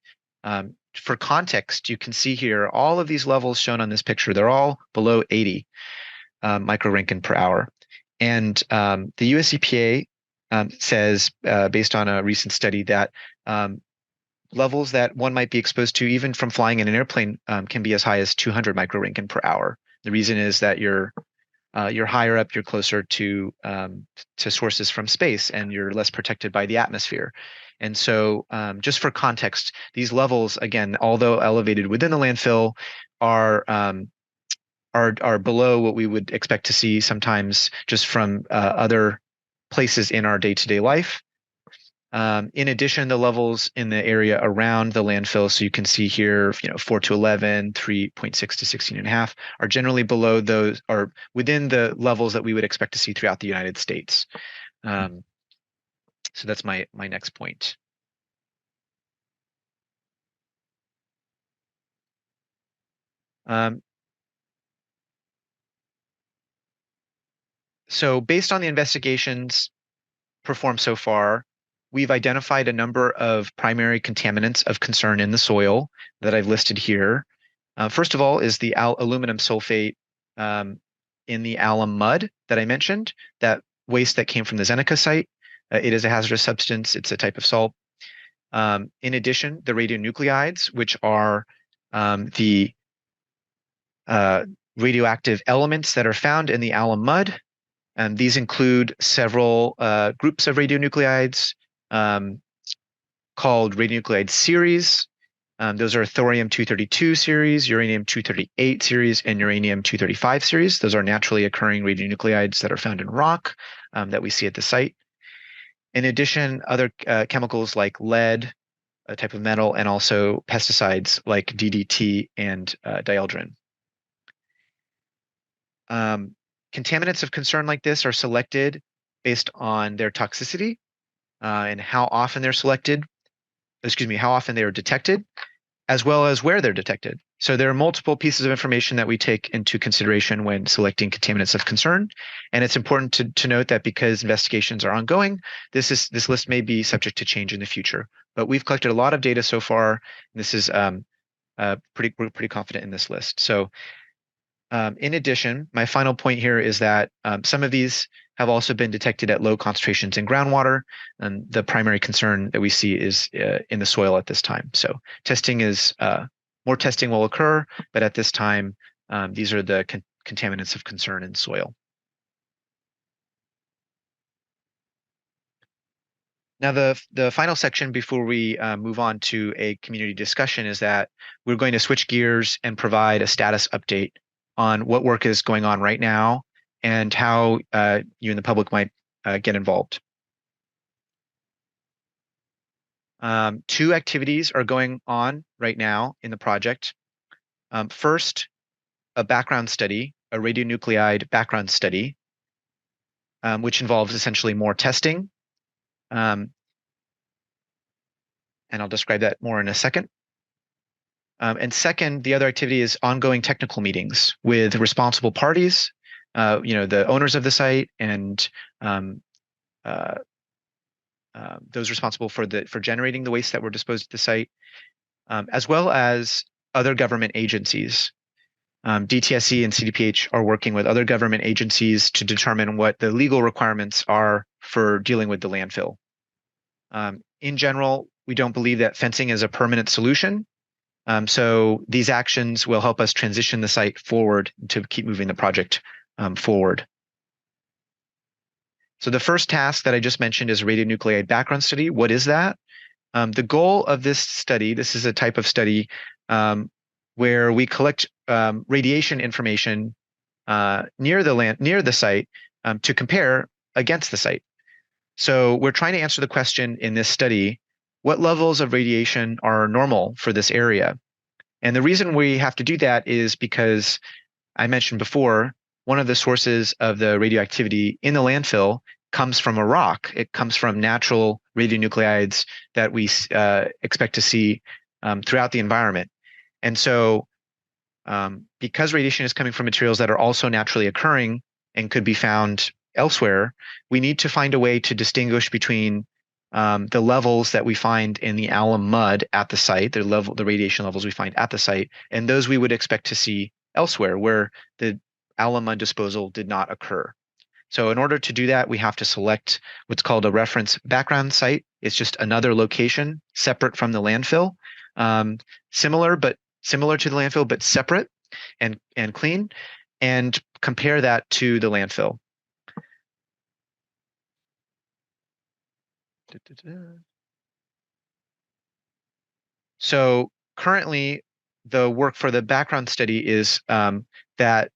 For context, you can see here all of these levels shown on this picture, they're all below 80 micro-Rankine per hour. And the US EPA says, based on a recent study, that levels that one might be exposed to even from flying in an airplane can be as high as 200 micro-Rankine per hour. The reason is that you're higher up, you're closer to sources from space, and you're less protected by the atmosphere. And so just for context, these levels, again, although elevated within the landfill, are below what we would expect to see sometimes just from other places in our day-to-day life. In addition, the levels in the area around the landfill, so you can see here, 4 to 11, 3.6 to 16.5, are generally below those, or within the levels that we would expect to see throughout the United States. So that's my next point. So based on the investigations performed so far, we've identified a number of primary contaminants of concern in the soil that I've listed here. First of all is the aluminum sulfate in the alum mud that I mentioned, that waste that came from the Zeneca site. It is a hazardous substance. It's a type of salt. In addition, the radionuclides, which are the radioactive elements that are found in the alum mud. These include several groups of radionuclides called radionuclide series. Those are thorium-232 series, uranium-238 series, and uranium-235 series. Those are naturally occurring radionuclides that are found in rock that we see at the site. In addition, other chemicals like lead, a type of metal, and also pesticides like DDT and dieldrin. Contaminants of concern like this are selected based on their toxicity and how often they're selected, how often they are detected, as well as where they're detected. So there are multiple pieces of information that we take into consideration when selecting contaminants of concern. And it's important to note that because investigations are ongoing, this list may be subject to change in the future. But we've collected a lot of data so far. And this is we're pretty confident in this list. So in addition, my final point here is that some of these have also been detected at low concentrations in groundwater, and the primary concern that we see is in the soil at this time. So more testing will occur, but at this time, these are the contaminants of concern in soil. Now, the final section before we move on to a community discussion is that we're going to switch gears and provide a status update on what work is going on right now and how you and the public might get involved. 2 activities are going on right now in the project. First, a background study, a radionuclide background study, which involves essentially more testing. And I'll describe that more in a second. And second, the other activity is ongoing technical meetings with responsible parties, the owners of the site and those responsible for generating the waste that were disposed at the site, as well as other government agencies. DTSC and CDPH are working with other government agencies to determine what the legal requirements are for dealing with the landfill. In general, we don't believe that fencing is a permanent solution. So these actions will help us transition the site forward to keep moving the project forward. So the first task that I just mentioned is a radionuclide background study. What is that? The goal of this study, this is a type of study where we collect radiation information near the site to compare against the site. So we're trying to answer the question in this study, what levels of radiation are normal for this area? And the reason we have to do that is because I mentioned before, one of the sources of the radioactivity in the landfill comes from a rock. It comes from natural radionuclides that we expect to see throughout the environment. And so because radiation is coming from materials that are also naturally occurring and could be found elsewhere, we need to find a way to distinguish between the levels that we find in the alum mud at the site, the radiation levels we find at the site, and those we would expect to see elsewhere where the alum mud disposal did not occur. So in order to do that, we have to select what's called a reference background site. It's just another location separate from the landfill, similar to the landfill, but separate and clean, and compare that to the landfill. So currently, the work for the background study is that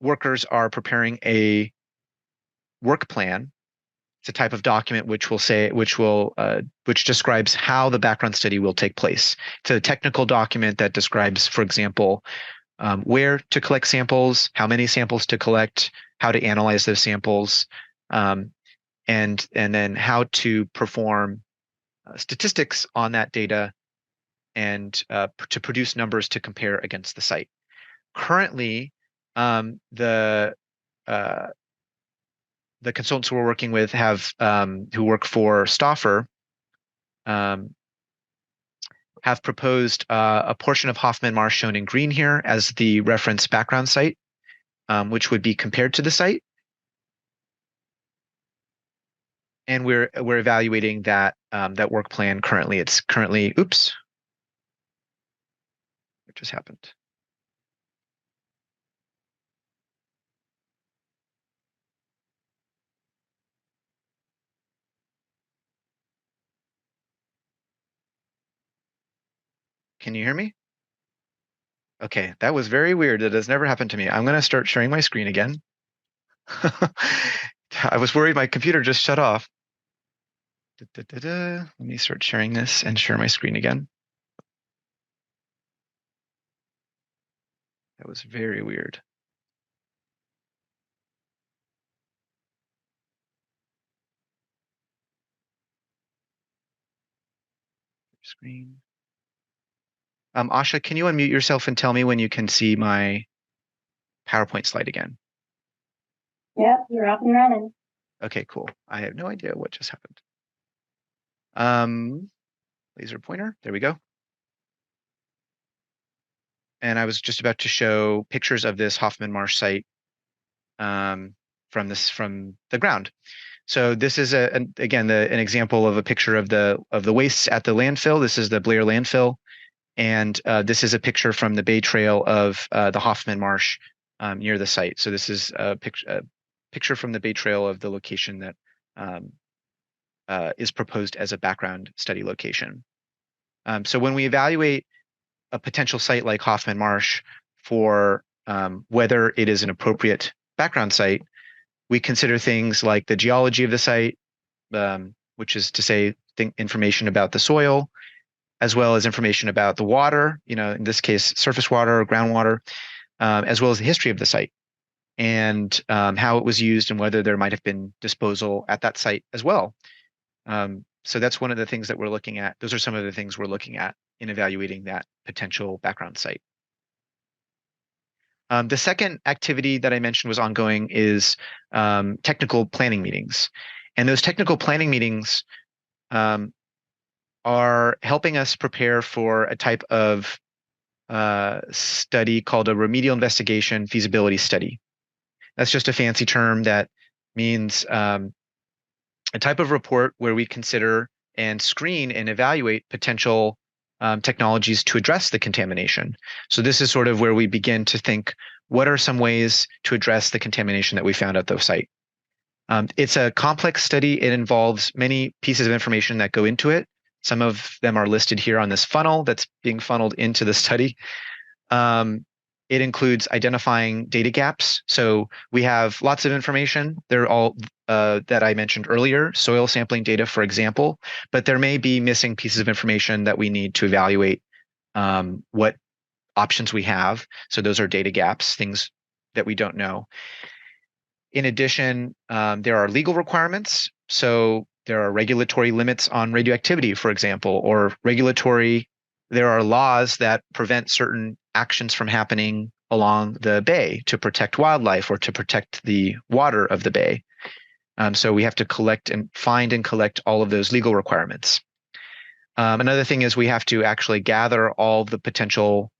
workers are preparing a work plan. It's a type of document which describes how the background study will take place. It's a technical document that describes, for example, where to collect samples, how many samples to collect, how to analyze those samples, and then how to perform statistics on that data and to produce numbers to compare against the site. Currently, the consultants we're working with who work for Stauffer have proposed a portion of Hoffman Marsh shown in green here as the reference background site, which would be compared to the site. And we're evaluating that work plan currently. It's currently, What just happened? Can you hear me? Okay, that was very weird. That has never happened to me. I'm going to start sharing my screen again. I was worried my computer just shut off. Let me start sharing this and share my screen again. That was very weird. Screen. Asha, can you unmute yourself and tell me when you can see my PowerPoint slide again? Yep, you're up and running. Okay, cool. I have no idea what just happened. Laser pointer, there we go. And I was just about to show pictures of this Hoffman Marsh site from the ground. So this is again an example of a picture of the wastes at the landfill. This is the Blair landfill, and this is a picture from the Bay Trail of the Hoffman Marsh near the site. So this is a picture from the Bay Trail of the location that is proposed as a background study location. So when we evaluate a potential site like Hoffman Marsh for whether it is an appropriate background site, we consider things like the geology of the site, which is to say information about the soil, as well as information about the water, in this case, surface water or groundwater, as well as the history of the site and how it was used and whether there might have been disposal at that site as well. So that's one of the things that we're looking at. Those are some of the things we're looking at in evaluating that potential background site. The second activity that I mentioned was ongoing is technical planning meetings. And those technical planning meetings are helping us prepare for a type of study called a remedial investigation feasibility study. That's just a fancy term that means a type of report where we consider and screen and evaluate potential technologies to address the contamination. So this is sort of where we begin to think, what are some ways to address the contamination that we found at the site? It's a complex study. It involves many pieces of information that go into it. Some of them are listed here on this funnel that's being funneled into the study. It includes identifying data gaps. So we have lots of information. They're all that I mentioned earlier, soil sampling data, for example, but there may be missing pieces of information that we need to evaluate what options we have. So those are data gaps, things that we don't know. In addition, there are legal requirements. So there are regulatory limits on radioactivity, for example, or there are laws that prevent certain actions from happening along the bay to protect wildlife or to protect the water of the bay. So we have to find and collect all of those legal requirements. Another thing is we have to actually gather all the potential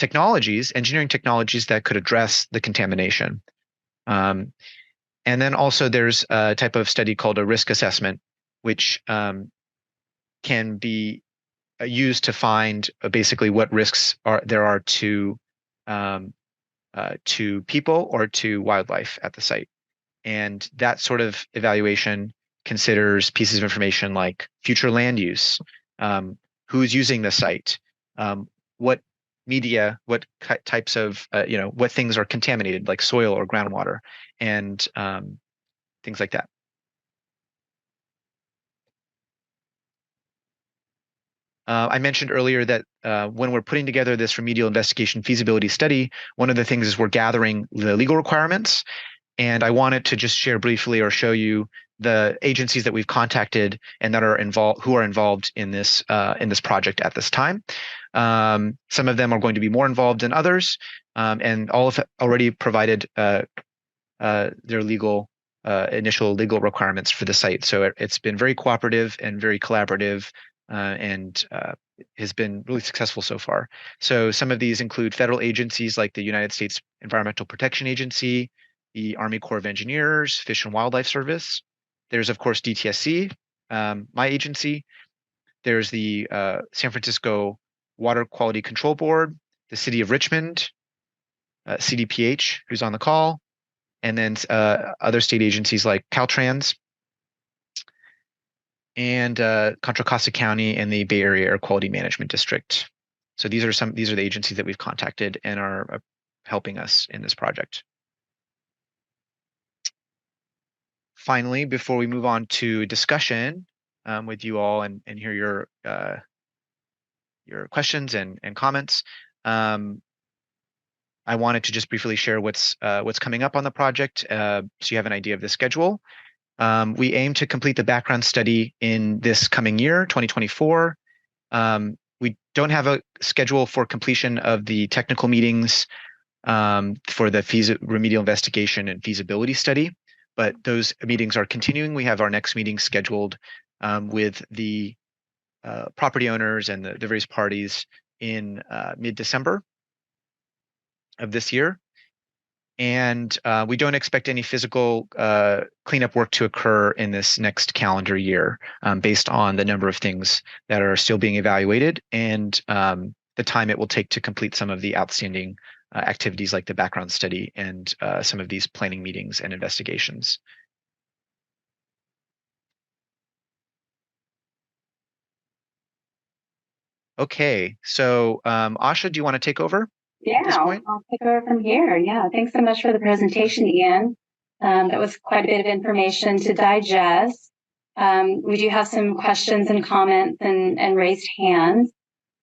engineering technologies that could address the contamination. And then also there's a type of study called a risk assessment, which can be used to find basically what risks there are to people or to wildlife at the site. And that sort of evaluation considers pieces of information like future land use, who's using the site, what media, what types of, what things are contaminated, like soil or groundwater, and things like that. I mentioned earlier that when we're putting together this remedial investigation feasibility study, one of the things is we're gathering the legal requirements. And I wanted to just share briefly or show you the agencies that we've contacted and that are involved in this project at this time. Some of them are going to be more involved than others, and all have already provided their initial legal requirements for the site. So it's been very cooperative and very collaborative, and has been really successful so far. So some of these include federal agencies like the United States Environmental Protection Agency, the Army Corps of Engineers, Fish and Wildlife Service. There's, of course, DTSC, my agency. There's the San Francisco Water Quality Control Board, the City of Richmond, CDPH, who's on the call, and then other state agencies like Caltrans, and Contra Costa County and the Bay Area Air Quality Management District. So these are the agencies that we've contacted and are helping us in this project. Finally, before we move on to discussion with you all and hear your questions and comments, I wanted to just briefly share what's coming up on the project, so you have an idea of the schedule. We aim to complete the background study in this coming year, 2024. We don't have a schedule for completion of the technical meetings for the remedial investigation and feasibility study, but those meetings are continuing. We have our next meeting scheduled with the property owners and the various parties in mid-December of this year. And we don't expect any physical cleanup work to occur in this next calendar year based on the number of things that are still being evaluated and the time it will take to complete some of the outstanding activities like the background study and some of these planning meetings and investigations. Okay, so Asha, do you want to take over? Yeah, I'll take over from here. Yeah, thanks so much for the presentation, Ian. That was quite a bit of information to digest. We do have some questions and comments and raised hands.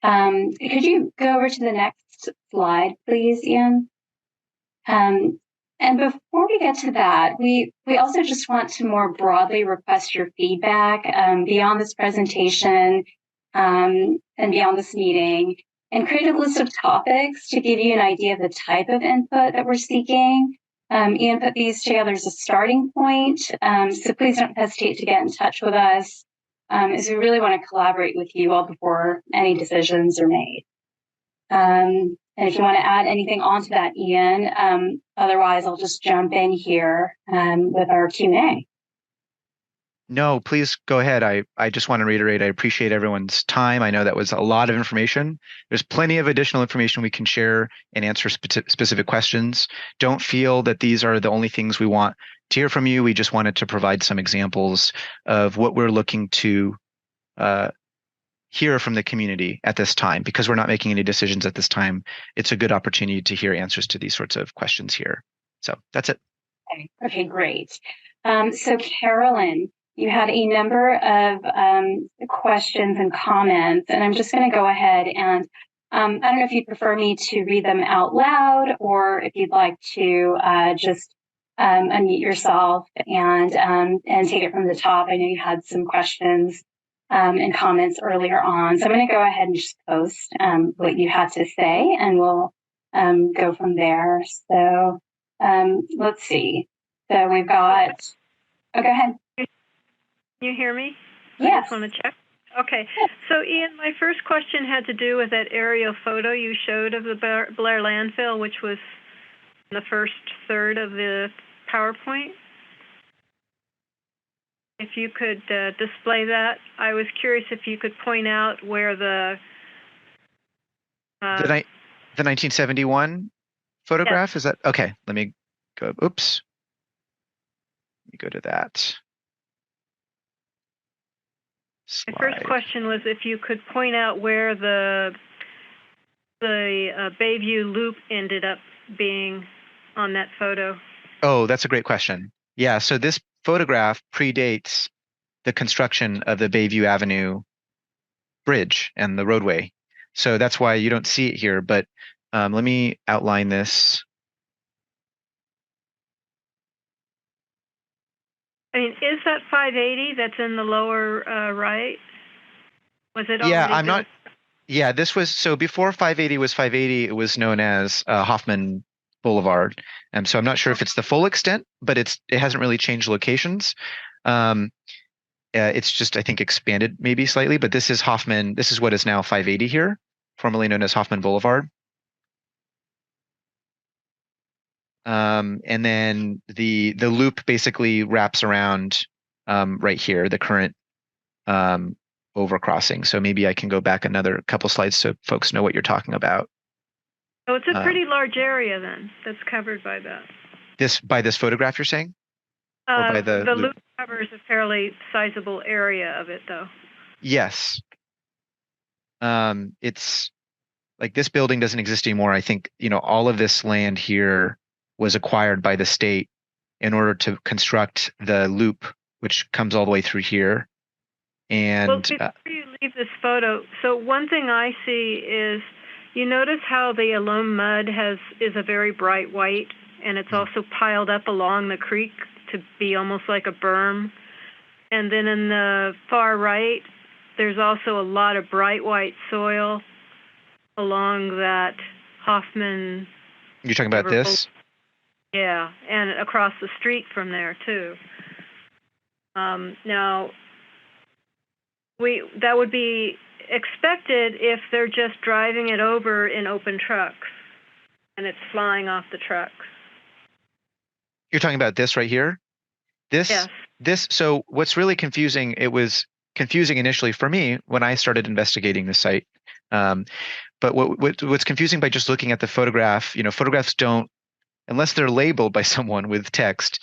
Could you go over to the next slide, please, Ian? And before we get to that, we also just want to more broadly request your feedback beyond this presentation and beyond this meeting, and create a list of topics to give you an idea of the type of input that we're seeking. Ian put these together as a starting point, so please don't hesitate to get in touch with us, as we really want to collaborate with you all before any decisions are made. And if you want to add anything onto that, Ian, otherwise I'll just jump in here with our Q&A. No, please go ahead. I just want to reiterate, I appreciate everyone's time. I know that was a lot of information. There's plenty of additional information we can share and answer specific questions. Don't feel that these are the only things we want to hear from you. We just wanted to provide some examples of what we're looking to hear from the community at this time. Because we're not making any decisions at this time, it's a good opportunity to hear answers to these sorts of questions here. So that's it. Okay, great. So Carolyn, you had a number of questions and comments, and I'm just going to go ahead and I don't know if you'd prefer me to read them out loud or if you'd like to just unmute yourself and take it from the top. I know you had some questions and comments earlier on, so I'm going to go ahead and just post what you had to say, and we'll go from there. So let's see. So we've got. Oh, go ahead. Can you hear me? Yes. I just want to check. Okay. So, Ian, my first question had to do with that aerial photo you showed of the Blair landfill, which was in the first third of the PowerPoint. If you could display that, I was curious if you could point out where the 1971 photograph, yes. Is that okay? Let me go. Oops. Let me go to that. Slide. My first question was if you could point out where the Bayview Loop ended up being on that photo. Oh, that's a great question. Yeah, so this photograph predates the construction of the Bayview Avenue bridge and the roadway. So that's why you don't see it here, but let me outline this. I mean, is that 580 that's in the lower right? Was it already Yeah, built? Yeah, this was, so before 580 was 580, it was known as Hoffman Boulevard. So I'm not sure if it's the full extent, but it hasn't really changed locations. It's just, I think, expanded maybe slightly, but this is Hoffman. This is what is now 580 here, formerly known as Hoffman Boulevard. And then the loop basically wraps around right here, the current overcrossing. So maybe I can go back another couple slides so folks know what you're talking about. So it's a pretty large area then that's covered by that. By this photograph, you're saying? Or by the loop covers a fairly sizable area of it, though. Yes. It's like this building doesn't exist anymore. I think, all of this land here was acquired by the state in order to construct the loop, which comes all the way through here. And well, before you leave this photo, so one thing I see is, you notice how the alum mud is a very bright white, and it's also piled up along the creek to be almost like a berm. And then in the far right, there's also a lot of bright white soil along that Hoffman. You're talking about this? Yeah, and across the street from there too. Now, that would be expected if they're just driving it over in open trucks and it's flying off the trucks. You're talking about this right here? Yes. So what's really confusing, it was confusing initially for me when I started investigating the site. But what's confusing by just looking at the photograph, photographs don't, unless they're labeled by someone with text,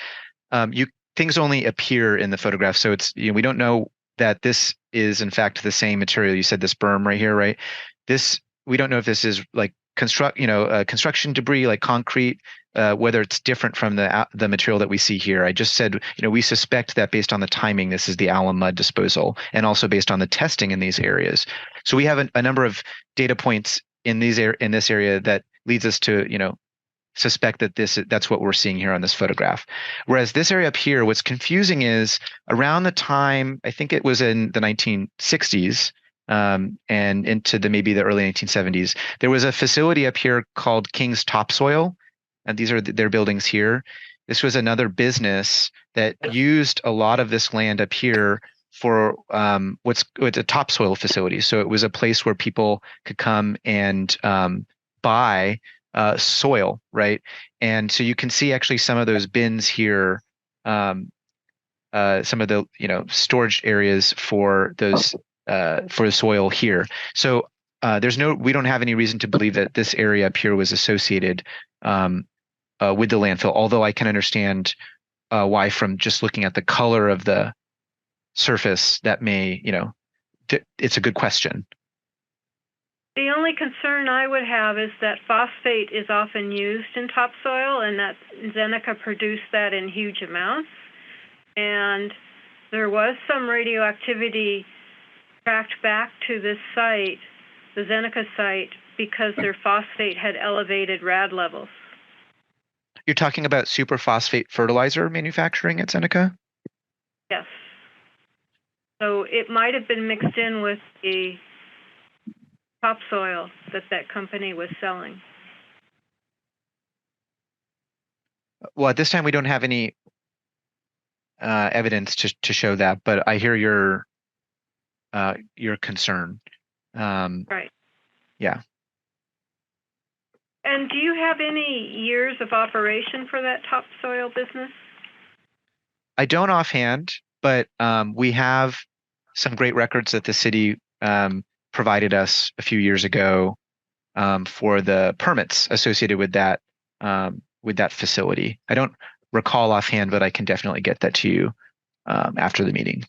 things only appear in the photograph. So it's, we don't know that this is in fact the same material. You said this berm right here, right? We don't know if this is like construction debris, like concrete, whether it's different from the material that we see here. I just said, we suspect that based on the timing, this is the alum mud disposal, and also based on the testing in these areas. So we have a number of data points in this area that leads us to, suspect that that's what we're seeing here on this photograph. Whereas this area up here, what's confusing is around the time, I think it was in the 1960s, and into maybe the early 1970s, there was a facility up here called King's Topsoil, and these are their buildings here. This was another business that used a lot of this land up here for it's a topsoil facility. So it was a place where people could come and buy soil, right? And so you can see actually some of those bins here, some of the storage areas for those for the soil here. So we don't have any reason to believe that this area up here was associated with the landfill, although I can understand why from just looking at the color of the surface that may, it's a good question. The only concern I would have is that phosphate is often used in topsoil, and that Zeneca produced that in huge amounts. And there was some radioactivity tracked back to this site, the Zeneca site, because their phosphate had elevated rad levels. You're talking about superphosphate fertilizer manufacturing at Zeneca? Yes. So it might have been mixed in with the topsoil that company was selling. Well, at this time, we don't have any evidence to show that, but I hear your concern. Right. Yeah. And do you have any years of operation for that topsoil business? I don't offhand, but we have some great records that the city provided us a few years ago for the permits associated with that facility. I don't recall offhand, but I can definitely get that to you after the meeting.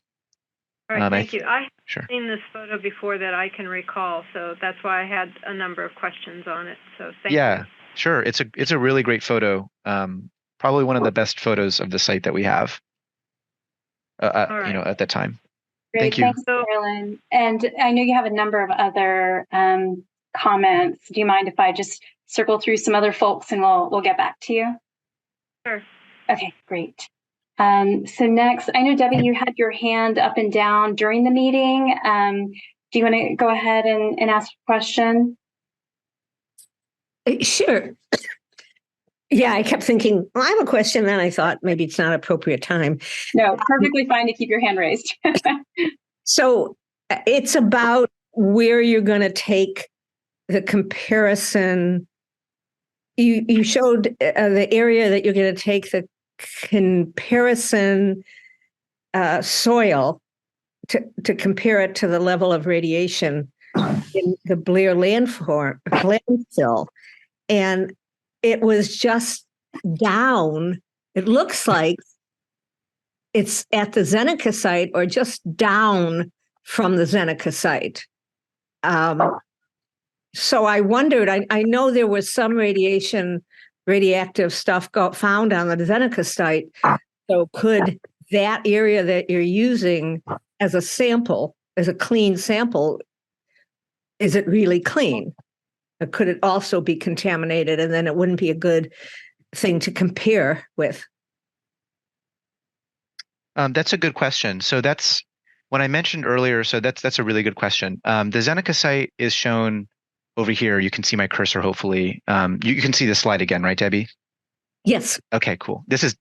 All right, thank you. I have sure. seen this photo before that I can recall, so that's why I had a number of questions on it. So thank you. Yeah, sure. It's a really great photo. Probably one of the best photos of the site that we have. At that time. Great, thank you. Thanks, Carolyn. And I know you have a number of other comments. Do you mind if I just circle through some other folks and we'll get back to you? Sure. Okay, great. So next, I know Debbie, you had your hand up and down during the meeting. Do you want to go ahead and ask a question? Sure. Yeah, I kept thinking, well, I have a question, then I thought maybe it's not appropriate time. No, perfectly fine to keep your hand raised. So it's about where you're going to take the comparison. You showed the area that you're going to take the comparison soil to compare it to the level of radiation in the Blair landfill, and it was just down. It looks like it's at the Zeneca site or just down from the Zeneca site. So I wondered, I know there was some radioactive stuff found on the Zeneca site. So could that area that you're using as a sample, as a clean sample, is it really clean? Or could it also be contaminated, and then it wouldn't be a good thing to compare with? That's a good question. So that's what I mentioned earlier. So that's a really good question. The Zeneca site is shown over here. You can see my cursor, hopefully. You can see the slide again, right, Debbie? Yes. Okay, cool. This is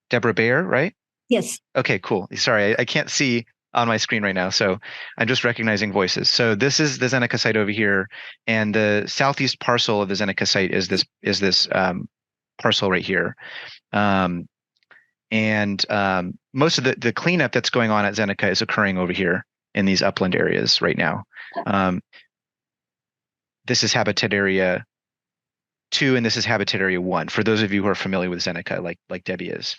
Deborah Bayer, right? Yes. Okay, cool. Sorry, I can't see on my screen right now, so I'm just recognizing voices. So this is the Zeneca site over here, and the southeast parcel of the Zeneca site is this parcel right here. Most of the cleanup that's going on at Zeneca is occurring over here in these upland areas right now. This is habitat area 2, and this is habitat area 1. For those of you who are familiar with Zeneca, like Debbie is.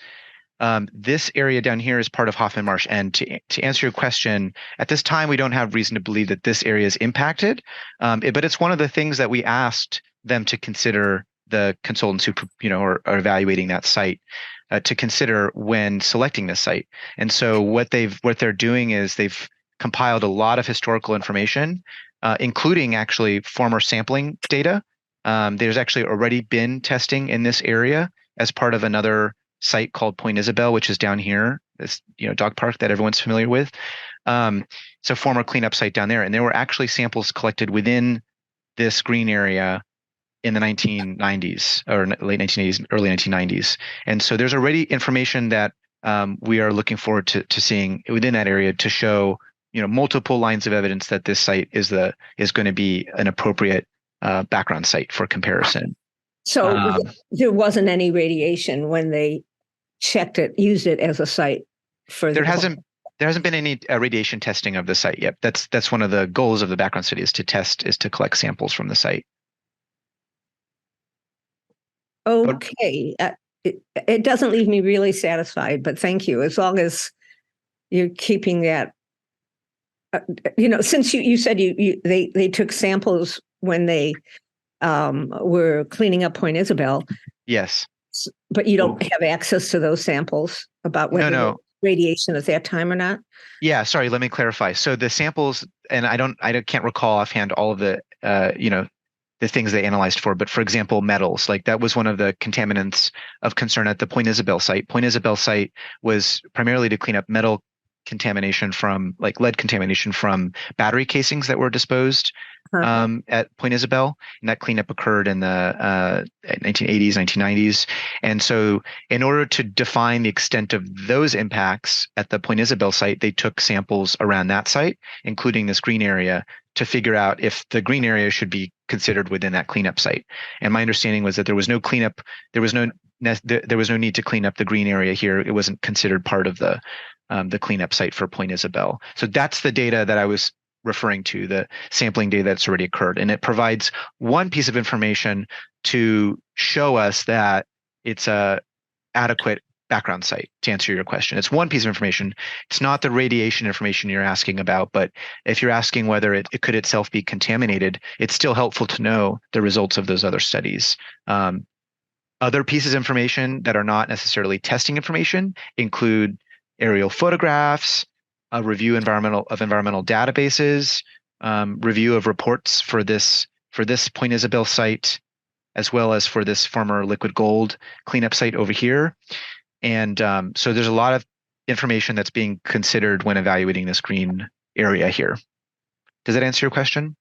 This area down here is part of Hoffman Marsh. And to answer your question, at this time, we don't have reason to believe that this area is impacted. But it's one of the things that we asked them to consider, the consultants who are evaluating that site, to consider when selecting this site. And so what they're doing is they've compiled a lot of historical information, including actually former sampling data. There's actually already been testing in this area as part of another site called Point Isabel, which is down here, this dog park that everyone's familiar with. So former cleanup site down there, and there were actually samples collected within this green area in the 1990s or late 1980s, early 1990s. And so there's already information that we are looking forward to seeing within that area to show multiple lines of evidence that this site is going to be an appropriate background site for comparison. So there wasn't any radiation when they used it as a site for there hasn't been any radiation testing of the site yet. That's one of the goals of the background study is to collect samples from the site. Okay. It doesn't leave me really satisfied, but thank you. As long as you're keeping that, since you said they took samples when they were cleaning up Point Isabel. Yes. But you don't have access to those samples about whether there was radiation at that time or not? Yeah, sorry, let me clarify. So the samples, and I can't recall offhand all of the the things they analyzed for, but for example, metals, like that was one of the contaminants of concern at the Point Isabel site. Point Isabel site was primarily to clean up metal contamination from, like lead contamination from battery casings that were disposed at Point Isabel, and that cleanup occurred in the 1980s, 1990s. And so in order to define the extent of those impacts at the Point Isabel site, they took samples around that site, including this green area, to figure out if the green area should be considered within that cleanup site. And my understanding was that there was no cleanup, there was no need to clean up the green area here. It wasn't considered part of the cleanup site for Point Isabel. So that's the data that I was referring to, the sampling data that's already occurred. And it provides one piece of information to show us that it's a adequate background site, to answer your question. It's one piece of information. It's not the radiation information you're asking about, but if you're asking whether it could itself be contaminated, it's still helpful to know the results of those other studies. Other pieces of information that are not necessarily testing information include aerial photographs, a review of environmental databases, review of reports for this Point Isabel site, as well as for this former liquid gold cleanup site over here. And so there's a lot of information that's being considered when evaluating this green area here. Does that answer your question?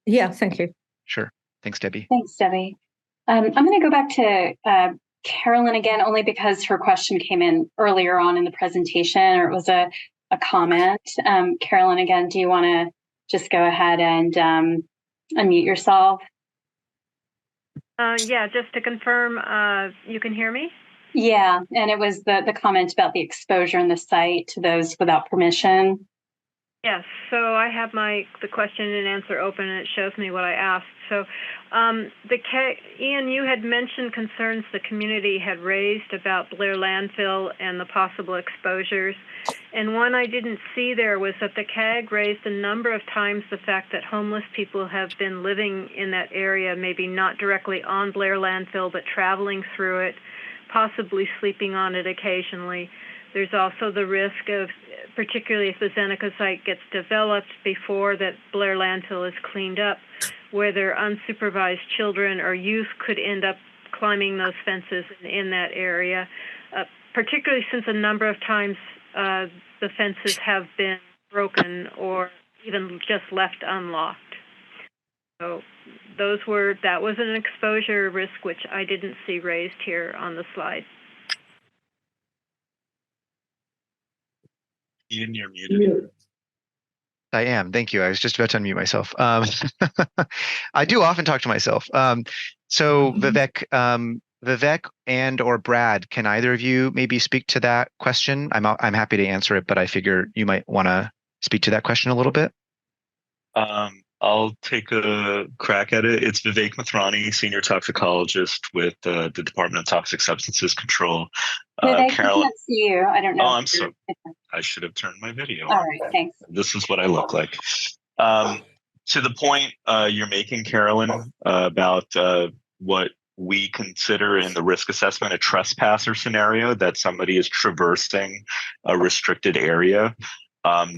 Yeah, thank you. Sure. Thanks, Debbie. Thanks, Debbie. I'm going to go back to Carolyn again, only because her question came in earlier on in the presentation, or it was a comment. Carolyn, again, do you want to just go ahead and unmute yourself? Yeah, just to confirm, you can hear me? Yeah, and it was the comment about the exposure in the site to those without permission. Yes, so I have the question and answer open, and it shows me what I asked. So, Ian, you had mentioned concerns the community had raised about Blair Landfill and the possible exposures. And one I didn't see there was that the CAG raised a number of times the fact that homeless people have been living in that area, maybe not directly on Blair Landfill, but traveling through it, possibly sleeping on it occasionally. There's also the risk of, particularly if the Zeneca site gets developed before that Blair Landfill is cleaned up, whether unsupervised children or youth could end up climbing those fences in that area, particularly since a number of times the fences have been broken or even just left unlocked. So that was an exposure risk which I didn't see raised here on the slide. Ian, you're muted. I am. Thank you. I was just about to unmute myself. I do often talk to myself. So Vivek and or Brad, can either of you maybe speak to that question? I'm happy to answer it, but I figure you might want to speak to that question a little bit. I'll take a crack at it. It's Vivek Mathrani, senior toxicologist with the Department of Toxic Substances Control. Vivek, I can't see you. I don't know. Oh, I'm sorry. I should have turned my video on. All right, thanks. This is what I look like. To the point you're making, Carolyn, about what we consider in the risk assessment a trespasser scenario, that somebody is traversing a restricted area.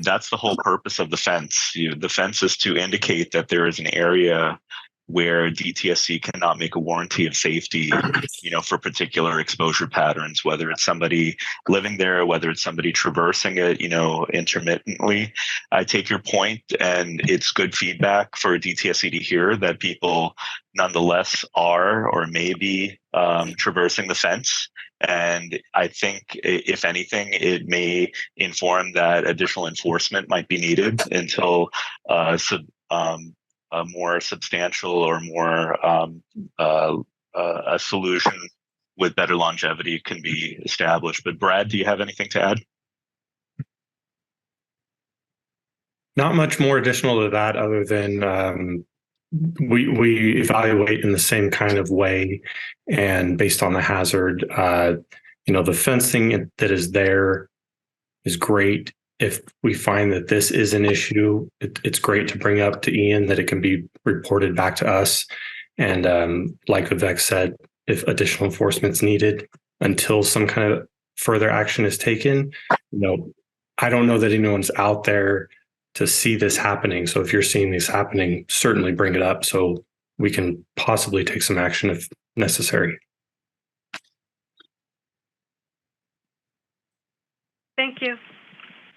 That's the whole purpose of the fence. The fence is to indicate that there is an area where DTSC cannot make a warranty of safety, for particular exposure patterns, whether it's somebody living there, whether it's somebody traversing it, intermittently. I take your point, and it's good feedback for DTSC to hear that people nonetheless are or may be traversing the fence. And I think, if anything, it may inform that additional enforcement might be needed until a more substantial or more a solution with better longevity can be established. But Brad, do you have anything to add? Not much more additional to that, other than we evaluate in the same kind of way, and based on the hazard, the fencing that is there is great. If we find that this is an issue, it's great to bring up to Ian, that it can be reported back to us. And like Vivek said, if additional enforcement is needed until some kind of further action is taken, I don't know that anyone's out there to see this happening. So if you're seeing this happening, certainly bring it up so we can possibly take some action if necessary. Thank you.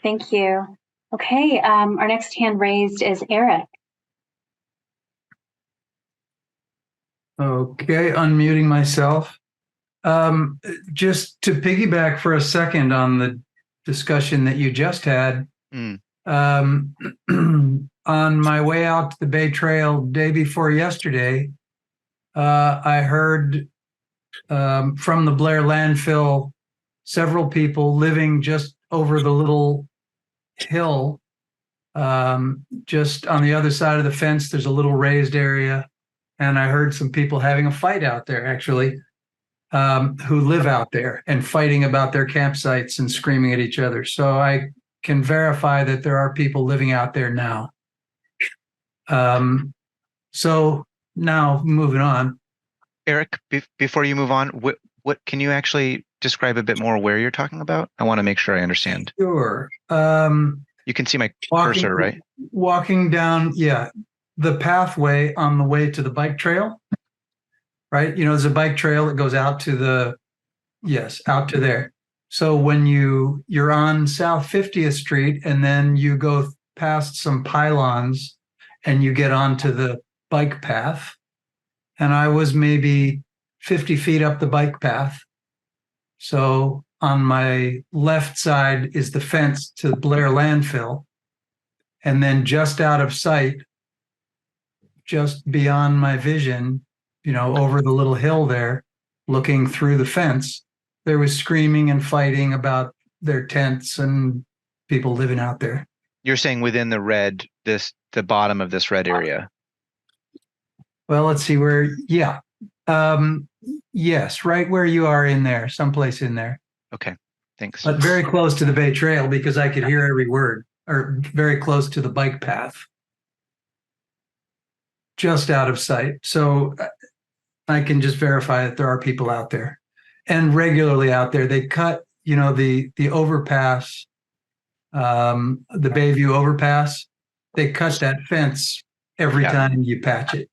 Thank you. Okay, our next hand raised is Eric. Okay, unmuting myself. Just to piggyback for a second on the discussion that you just had, on my way out to the Bay Trail day before yesterday, I heard from the Blair landfill several people living just over the little hill, just on the other side of the fence. There's a little raised area, and I heard some people having a fight out there, actually, who live out there and fighting about their campsites and screaming at each other. So I can verify that there are people living out there now. So now moving on. Eric, before you move on, what can you actually describe a bit more where you're talking about? I want to make sure I understand. Sure. You can see my cursor, right? Walking down, the pathway on the way to the bike trail, right? There's a bike trail that goes out to out to there. So when you're on South 50th Street, and then you go past some pylons and you get onto the bike path, and I was maybe 50 feet up the bike path. So on my left side is the fence to Blair landfill. And then just out of sight, just beyond my vision, over the little hill there, looking through the fence, there was screaming and fighting about their tents and people living out there. You're saying within the bottom of this red area. Well, let's see where, yeah. Yes, right where you are in there, someplace in there. Okay, thanks. But very close to the Bay Trail because I could hear every word, or very close to the bike path. Just out of sight. So I can just verify that there are people out there and regularly out there. They cut, the overpass, the Bayview overpass. They cut that fence every time you patch it.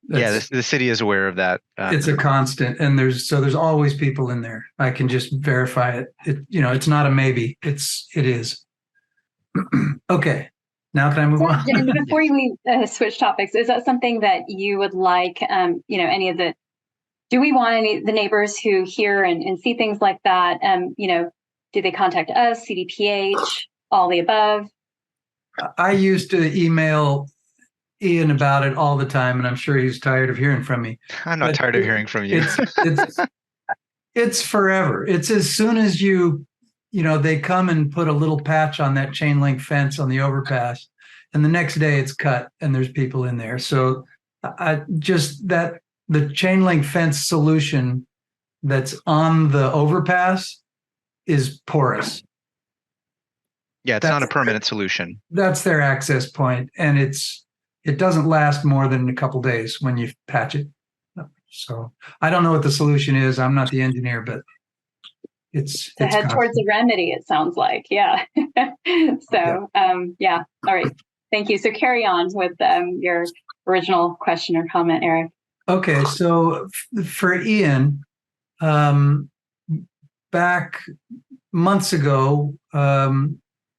The city is aware of that. It's a constant, and there's always people in there. I can just verify it. It's not a maybe. It is. Okay. Now can I move on? And before we switch topics, is that something that you would like? Do we want any of the neighbors who hear and see things like that? Do they contact us, CDPH, all the above? I used to email Ian about it all the time, and I'm sure he's tired of hearing from me. I'm not tired of hearing from you. It's forever. It's as soon as they come and put a little patch on that chain link fence on the overpass, and the next day it's cut and there's people in there. So the chain link fence solution that's on the overpass is porous. Yeah, it's not a permanent solution. That's their access point, and it doesn't last more than a couple days when you patch it. So I don't know what the solution is. I'm not the engineer, but it's head towards a remedy, it sounds like. Yeah. So, yeah. All right. Thank you. So carry on with your original question or comment, Eric. Okay. So for Ian, back months ago,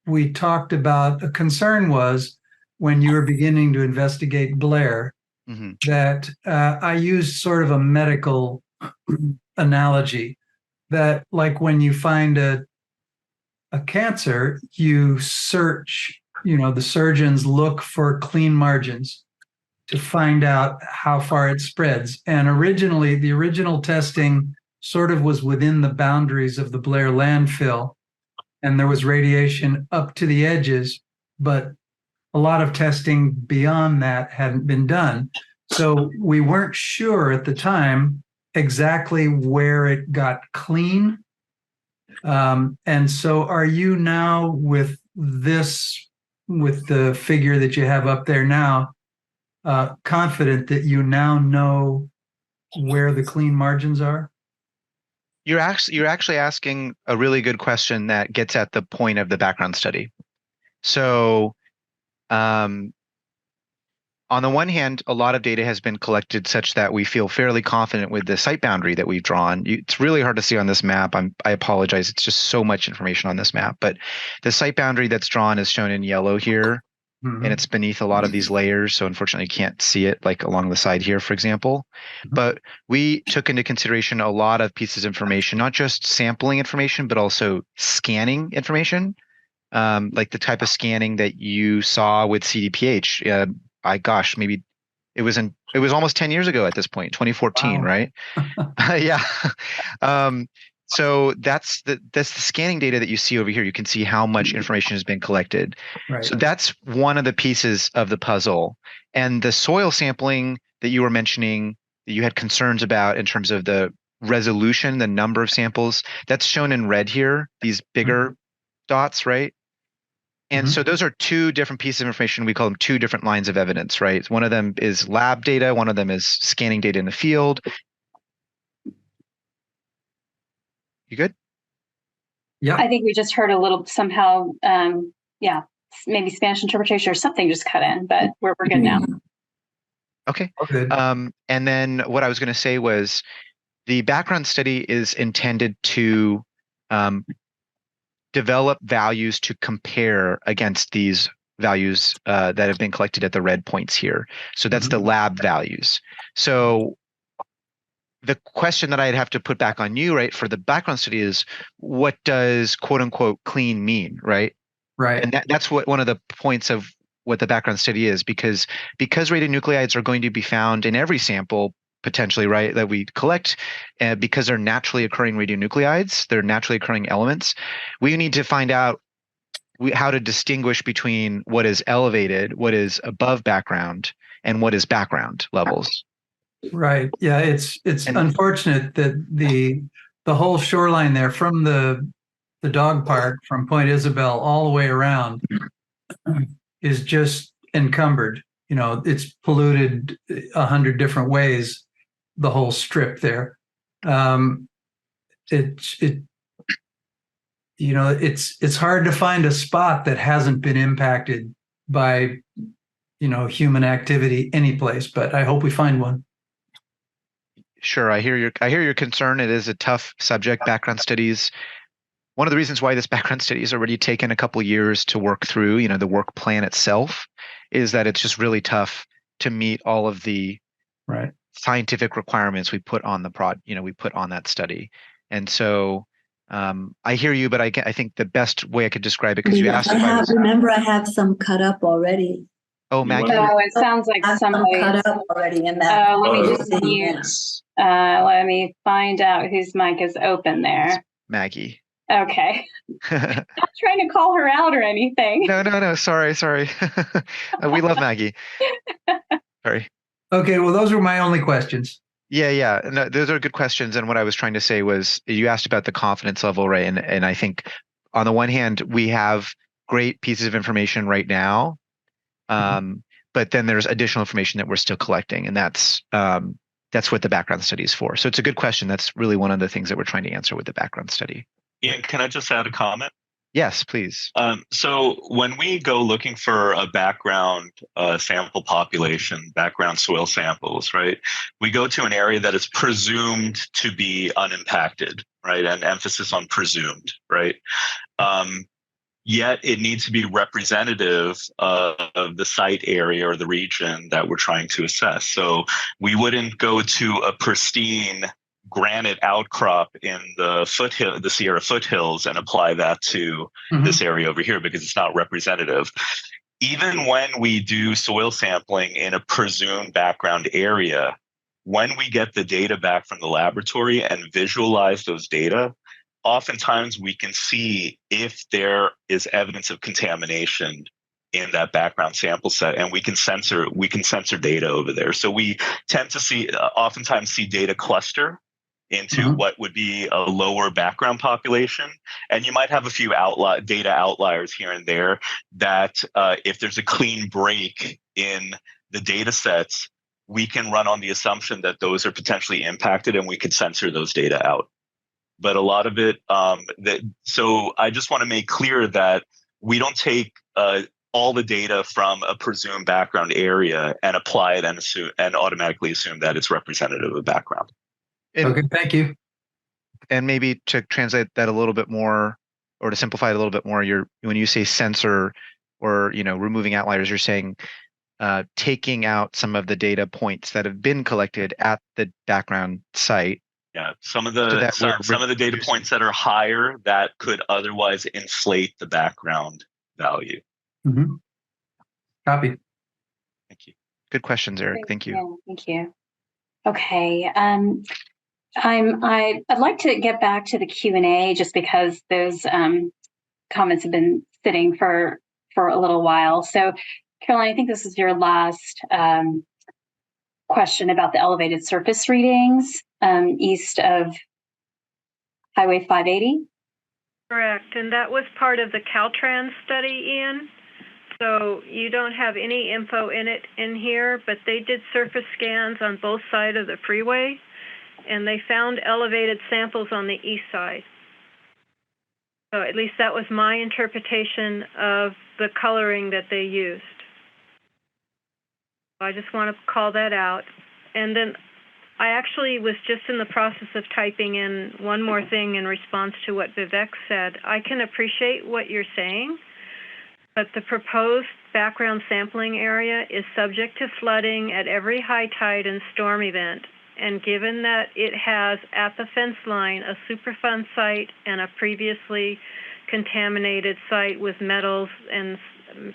we talked about a concern was when you were beginning to investigate Blair, that I used sort of a medical analogy that, like, when you find a cancer, you search, the surgeons look for clean margins to find out how far it spreads. And originally, the original testing sort of was within the boundaries of the Blair landfill, and there was radiation up to the edges, but a lot of testing beyond that hadn't been done. So we weren't sure at the time exactly where it got clean. And so are you now with the figure that you have up there now, confident that you now know where the clean margins are? You're actually asking a really good question that gets at the point of the background study. So, on the one hand, a lot of data has been collected such that we feel fairly confident with the site boundary that we've drawn. It's really hard to see on this map. I apologize. It's just so much information on this map. But the site boundary that's drawn is shown in yellow here, and it's beneath a lot of these layers. So unfortunately, you can't see it like along the side here, for example. But we took into consideration a lot of pieces of information, not just sampling information, but also scanning information, like the type of scanning that you saw with CDPH. Maybe it was almost 10 years ago at this point, 2014, wow. Right? Yeah. So that's the scanning data that you see over here. You can see how much information has been collected. Right. So that's one of the pieces of the puzzle. And the soil sampling that you were mentioning, that you had concerns about in terms of the resolution, the number of samples, that's shown in red here, these bigger dots, right? And so those are two different pieces of information. We call them two different lines of evidence, right? One of them is lab data. One of them is scanning data in the field. You good? Yeah. I think we just heard a little somehow, maybe Spanish interpretation or something just cut in, but we're good now. Okay. And then what I was going to say was the background study is intended to develop values to compare against these values that have been collected at the red points here. So that's the lab values. So the question that I'd have to put back on you, right, for the background study is, what does quote unquote clean mean, right? Right. And that's what one of the points of what the background study is, because radionuclides are going to be found in every sample potentially, right, that we collect because they're naturally occurring radionuclides, they're naturally occurring elements. We need to find out how to distinguish between what is elevated, what is above background, and what is background levels. Right. Yeah, it's unfortunate that the whole shoreline there from the dog park from Point Isabel all the way around is just encumbered. You know, it's polluted 100 different ways, the whole strip there. It's hard to find a spot that hasn't been impacted by, human activity any place, but I hope we find one. Sure, I hear your concern. It is a tough subject, background studies. One of the reasons why this background study has already taken a couple years to work through, the work plan itself, is that it's just really tough to meet all of the scientific requirements we put on we put on that study. And so I hear you, but I think the best way I could describe it, because you asked remember I have some cut up already. Oh, Maggie. Oh, it sounds like somebody cut up already in that. let me just mute. Let me find out whose mic is open there. Maggie. Okay. Not trying to call her out or anything. No. Sorry. We love Maggie. Sorry. Okay. Well, those were my only questions. Yeah. No, those are good questions. And what I was trying to say was, you asked about the confidence level, right? And I think on the one hand, we have great pieces of information right now. But then there's additional information that we're still collecting, and that's what the background study is for. So it's a good question. That's really one of the things that we're trying to answer with the background study. Ian, can I just add a comment? Yes, please. So when we go looking for a background sample population, background soil samples, right, we go to an area that is presumed to be unimpacted, right, and emphasis on presumed, right? Yet it needs to be representative of the site area or the region that we're trying to assess. So we wouldn't go to a pristine granite outcrop in the Sierra foothills and apply that to this area over here, because it's not representative. Even when we do soil sampling in a presumed background area, when we get the data back from the laboratory and visualize those data, oftentimes we can see if there is evidence of contamination in that background sample set, and we can censor data over there. So we tend to oftentimes see data cluster into what would be a lower background population. And you might have a few data outliers here and there that if there's a clean break in the data sets, we can run on the assumption that those are potentially impacted, and we could censor those data out. But a lot of it, so I just want to make clear that we don't take all the data from a presumed background area and apply it and automatically assume that it's representative of background. Okay, thank you. And maybe to translate that a little bit more, or to simplify it a little bit more, when you say censor or removing outliers, you're saying taking out some of the data points that have been collected at the background site. Yeah, some of the data points that are higher that could otherwise inflate the background value. Copy. Thank you. Good questions, Eric. Thank you. Yeah, thank you. Okay. I'd like to get back to the Q&A just because those comments have been sitting for a little while. So, Caroline, I think this is your last question about the elevated surface readings east of Highway 580. Correct, and that was part of the Caltrans study, Ian. So you don't have any info in here, but they did surface scans on both sides of the freeway, and they found elevated samples on the east side. So at least that was my interpretation of the coloring that they used. I just want to call that out. And then I actually was just in the process of typing in one more thing in response to what Vivek said. I can appreciate what you're saying, but the proposed background sampling area is subject to flooding at every high tide and storm event. And given that it has at the fence line a Superfund site and a previously contaminated site with metals and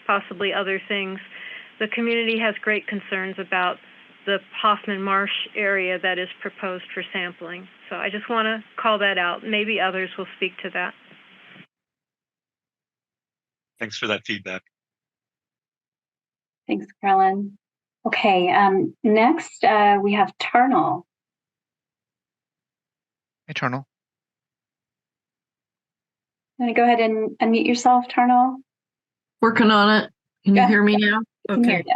possibly other things, the community has great concerns about the Hoffman Marsh area that is proposed for sampling. So I just want to call that out. Maybe others will speak to that. Thanks for that feedback. Thanks, Carolyn. Okay, next we have Tarnal. Eternal. You want to go ahead and unmute yourself, Tarnal? Working on it. Can you hear me now? I can hear you.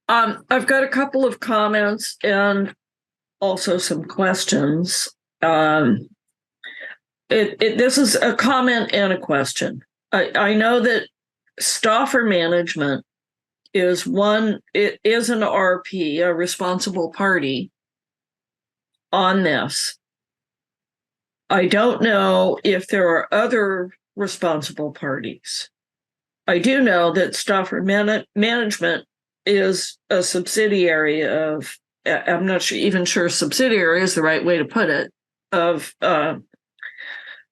I've got a couple of comments and also some questions. This is a comment and a question. I know that Stauffer Management is an RP, a responsible party on this. I don't know if there are other responsible parties. I do know that Stauffer Management is a subsidiary of, I'm not even sure subsidiary is the right way to put it, of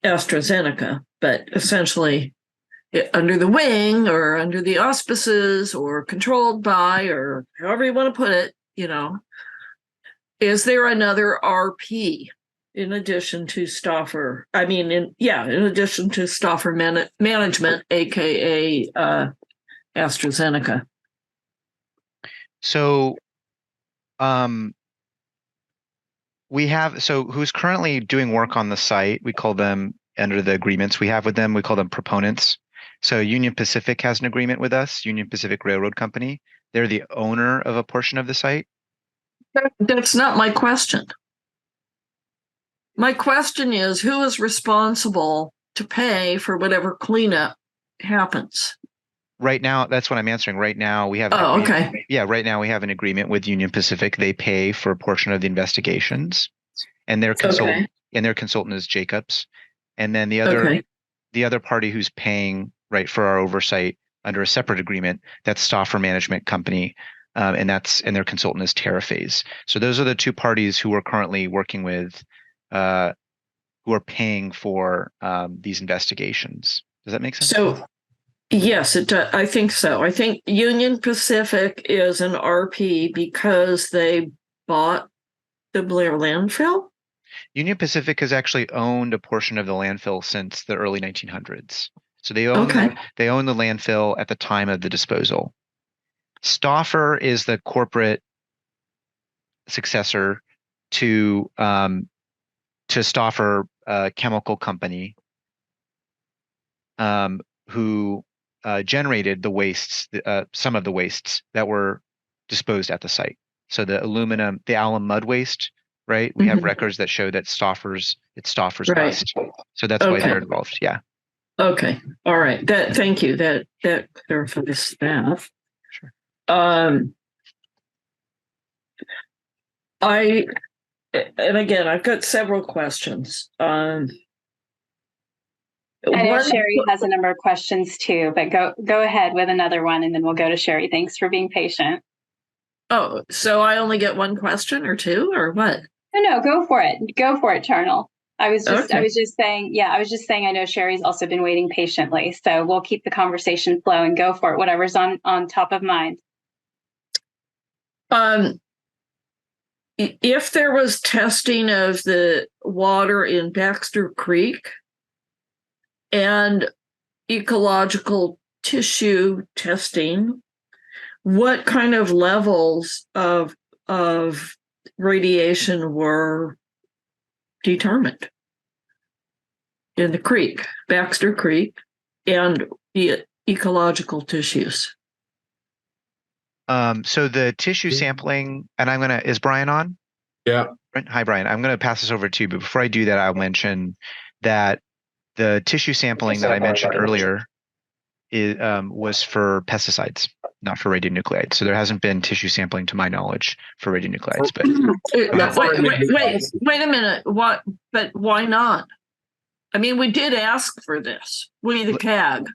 AstraZeneca, but essentially under the wing or under the auspices or controlled by, or however you want to put it, is there another RP in addition to Stauffer? In addition to Stauffer Management, aka AstraZeneca. So, who's currently doing work on the site? We call them, under the agreements we have with them, we call them proponents. So Union Pacific has an agreement with us, Union Pacific Railroad Company. They're the owner of a portion of the site. That's not my question. My question is, who is responsible to pay for whatever cleanup happens? Right now, that's what I'm answering. Right now, we have. Okay. Yeah, right now we have an agreement with Union Pacific. They pay for a portion of the investigations, and their consultant is Jacobs. And then the other party who's paying for our oversight under a separate agreement, that's Stauffer Management Company, and their consultant is TerraPhase. So those are the two parties who we're currently working with, who are paying for these investigations. Does that make sense? So, yes, it does. I think so. I think Union Pacific is an RP because they bought the Blair landfill. Union Pacific has actually owned a portion of the landfill since the early 1900s. So they own the landfill at the time of the disposal. Stauffer is the corporate successor to Stauffer Chemical Company, who generated the wastes, some of the wastes that were disposed at the site. So the alum mud waste, right? We have records that show that it's Stauffer's waste. So that's why they're involved. Yeah. Okay. All right. Thank you. That clarifies that. Sure. And again, I've got several questions. I know Sherry has a number of questions too, but go ahead with another one and then we'll go to Sherry. Thanks for being patient. Oh, so I only get one question or two or what? No, go for it. Go for it, Charnel. I was just saying, I know Sherry's also been waiting patiently. So we'll keep the conversation flowing. Go for it. Whatever's on top of mind. If there was testing of the water in Baxter Creek and ecological tissue testing, what kind of levels of radiation were determined in the creek, Baxter Creek, and the ecological tissues? So the tissue sampling, and is Brian on? Yeah. Hi, Brian. I'm going to pass this over to you, but before I do that, I'll mention that the tissue sampling that I mentioned earlier was for pesticides, not for radionuclides. So there hasn't been tissue sampling, to my knowledge, for radionuclides. But wait a minute. What? But why not? I mean, we did ask for this. We, the CAG.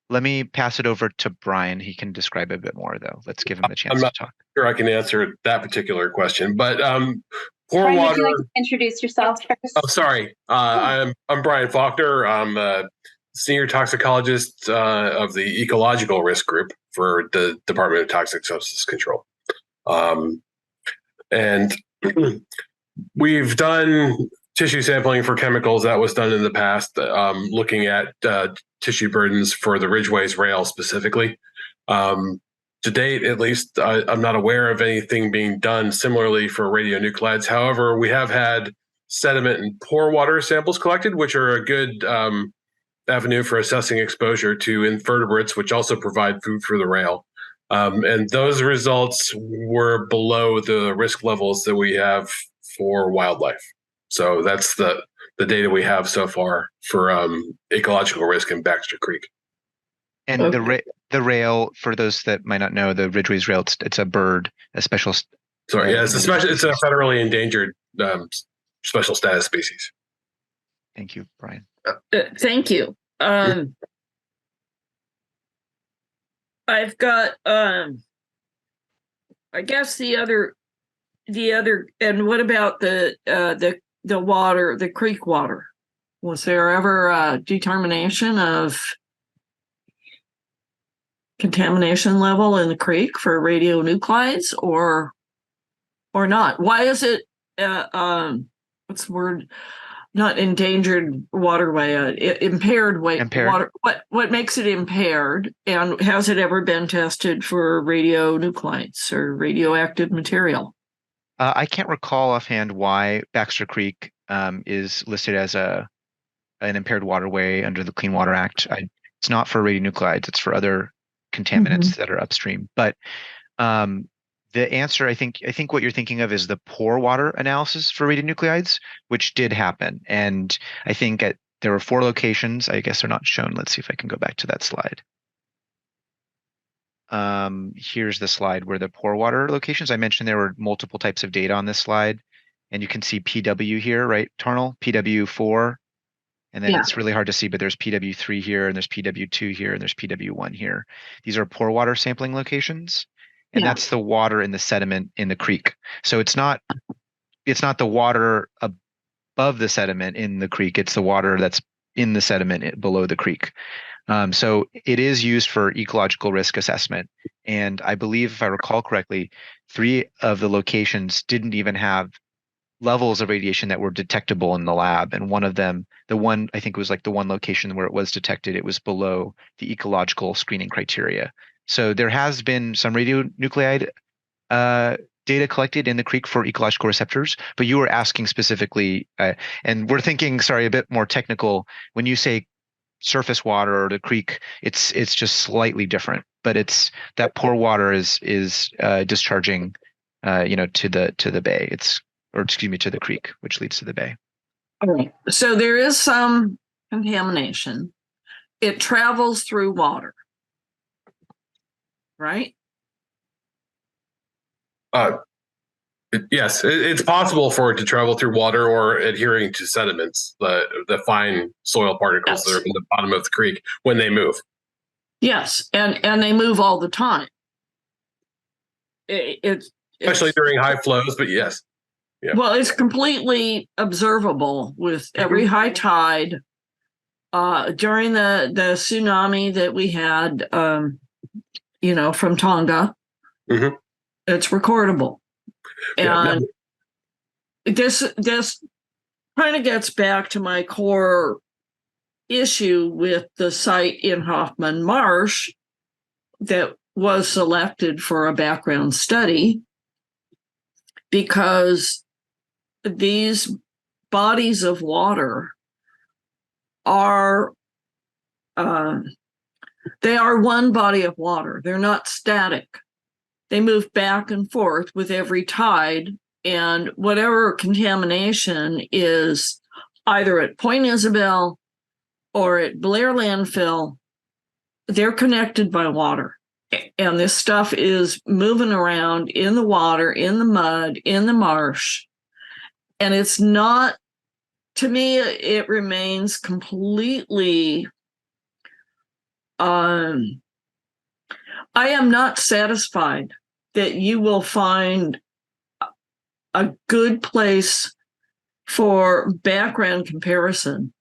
Let me pass it over to Brian. He can describe a bit more, though. Let's give him a chance to talk. Sure, I can answer that particular question. But Brian, would you like to introduce yourself first? Oh, sorry. I'm Brian Faulkner. I'm a senior toxicologist of the ecological risk group for the Department of Toxic Substance Control. And we've done tissue sampling for chemicals. That was done in the past, looking at tissue burdens for the Ridgeways rail specifically. To date, at least, I'm not aware of anything being done similarly for radionuclides. However, we have had sediment and pore water samples collected, which are a good avenue for assessing exposure to invertebrates, which also provide food for the rail. And those results were below the risk levels that we have for wildlife. So that's the data we have so far for ecological risk in Baxter Creek. And the rail, for those that might not know, the Ridgway's rail, it's a bird, a special. Sorry, yeah, it's a federally endangered special status species. Thank you, Brian. Thank you. I've got, I guess the other, and what about the water, the creek water? Was there ever a determination of contamination level in the creek for radionuclides or not? Why is it, what's the word? Not endangered waterway, impaired water. What makes it impaired, and has it ever been tested for radionuclides or radioactive material? I can't recall offhand why Baxter Creek is listed as an impaired waterway under the Clean Water Act. It's not for radionuclides; it's for other contaminants that are upstream. But the answer, I think what you're thinking of is the pore water analysis for radionuclides, which did happen. And I think there were 4 locations. I guess they're not shown. Let's see if I can go back to that slide. Here's the slide where the pore water locations. I mentioned there were multiple types of data on this slide. And you can see PW here, right, Tarnal? PW4. And then it's really hard to see, but there's PW3 here, and there's PW2 here, and there's PW1 here. These are pore water sampling locations. And that's the water in the sediment in the creek. So it's not the water above the sediment in the creek. It's the water that's in the sediment below the creek. So it is used for ecological risk assessment. And I believe, if I recall correctly, 3 of the locations didn't even have levels of radiation that were detectable in the lab. And one of them, I think it was like the one location where it was detected, it was below the ecological screening criteria. So there has been some radionuclide data collected in the creek for ecological receptors, but you were asking specifically, and we're thinking, sorry, a bit more technical. When you say surface water or the creek, it's just slightly different, but it's that pore water is discharging, to the bay. To the creek, which leads to the bay. All right. So there is some contamination. It travels through water. Right? Yes, it's possible for it to travel through water or adhering to sediments, the fine soil particles that are in the bottom of the creek when they move. Yes, and they move all the time. Especially during high flows, but yes. Yeah. Well, it's completely observable with every high tide. During the tsunami that we had, from Tonga, it's recordable. And this kind of gets back to my core issue with the site in Hoffman Marsh that was selected for a background study, because these bodies of water are they are one body of water. They're not static. They move back and forth with every tide, and whatever contamination is either at Point Isabel or at Blair Landfill, they're connected by water. And this stuff is moving around in the water, in the mud, in the marsh. And it's not, to me, it remains completely, I am not satisfied that you will find a good place for background comparison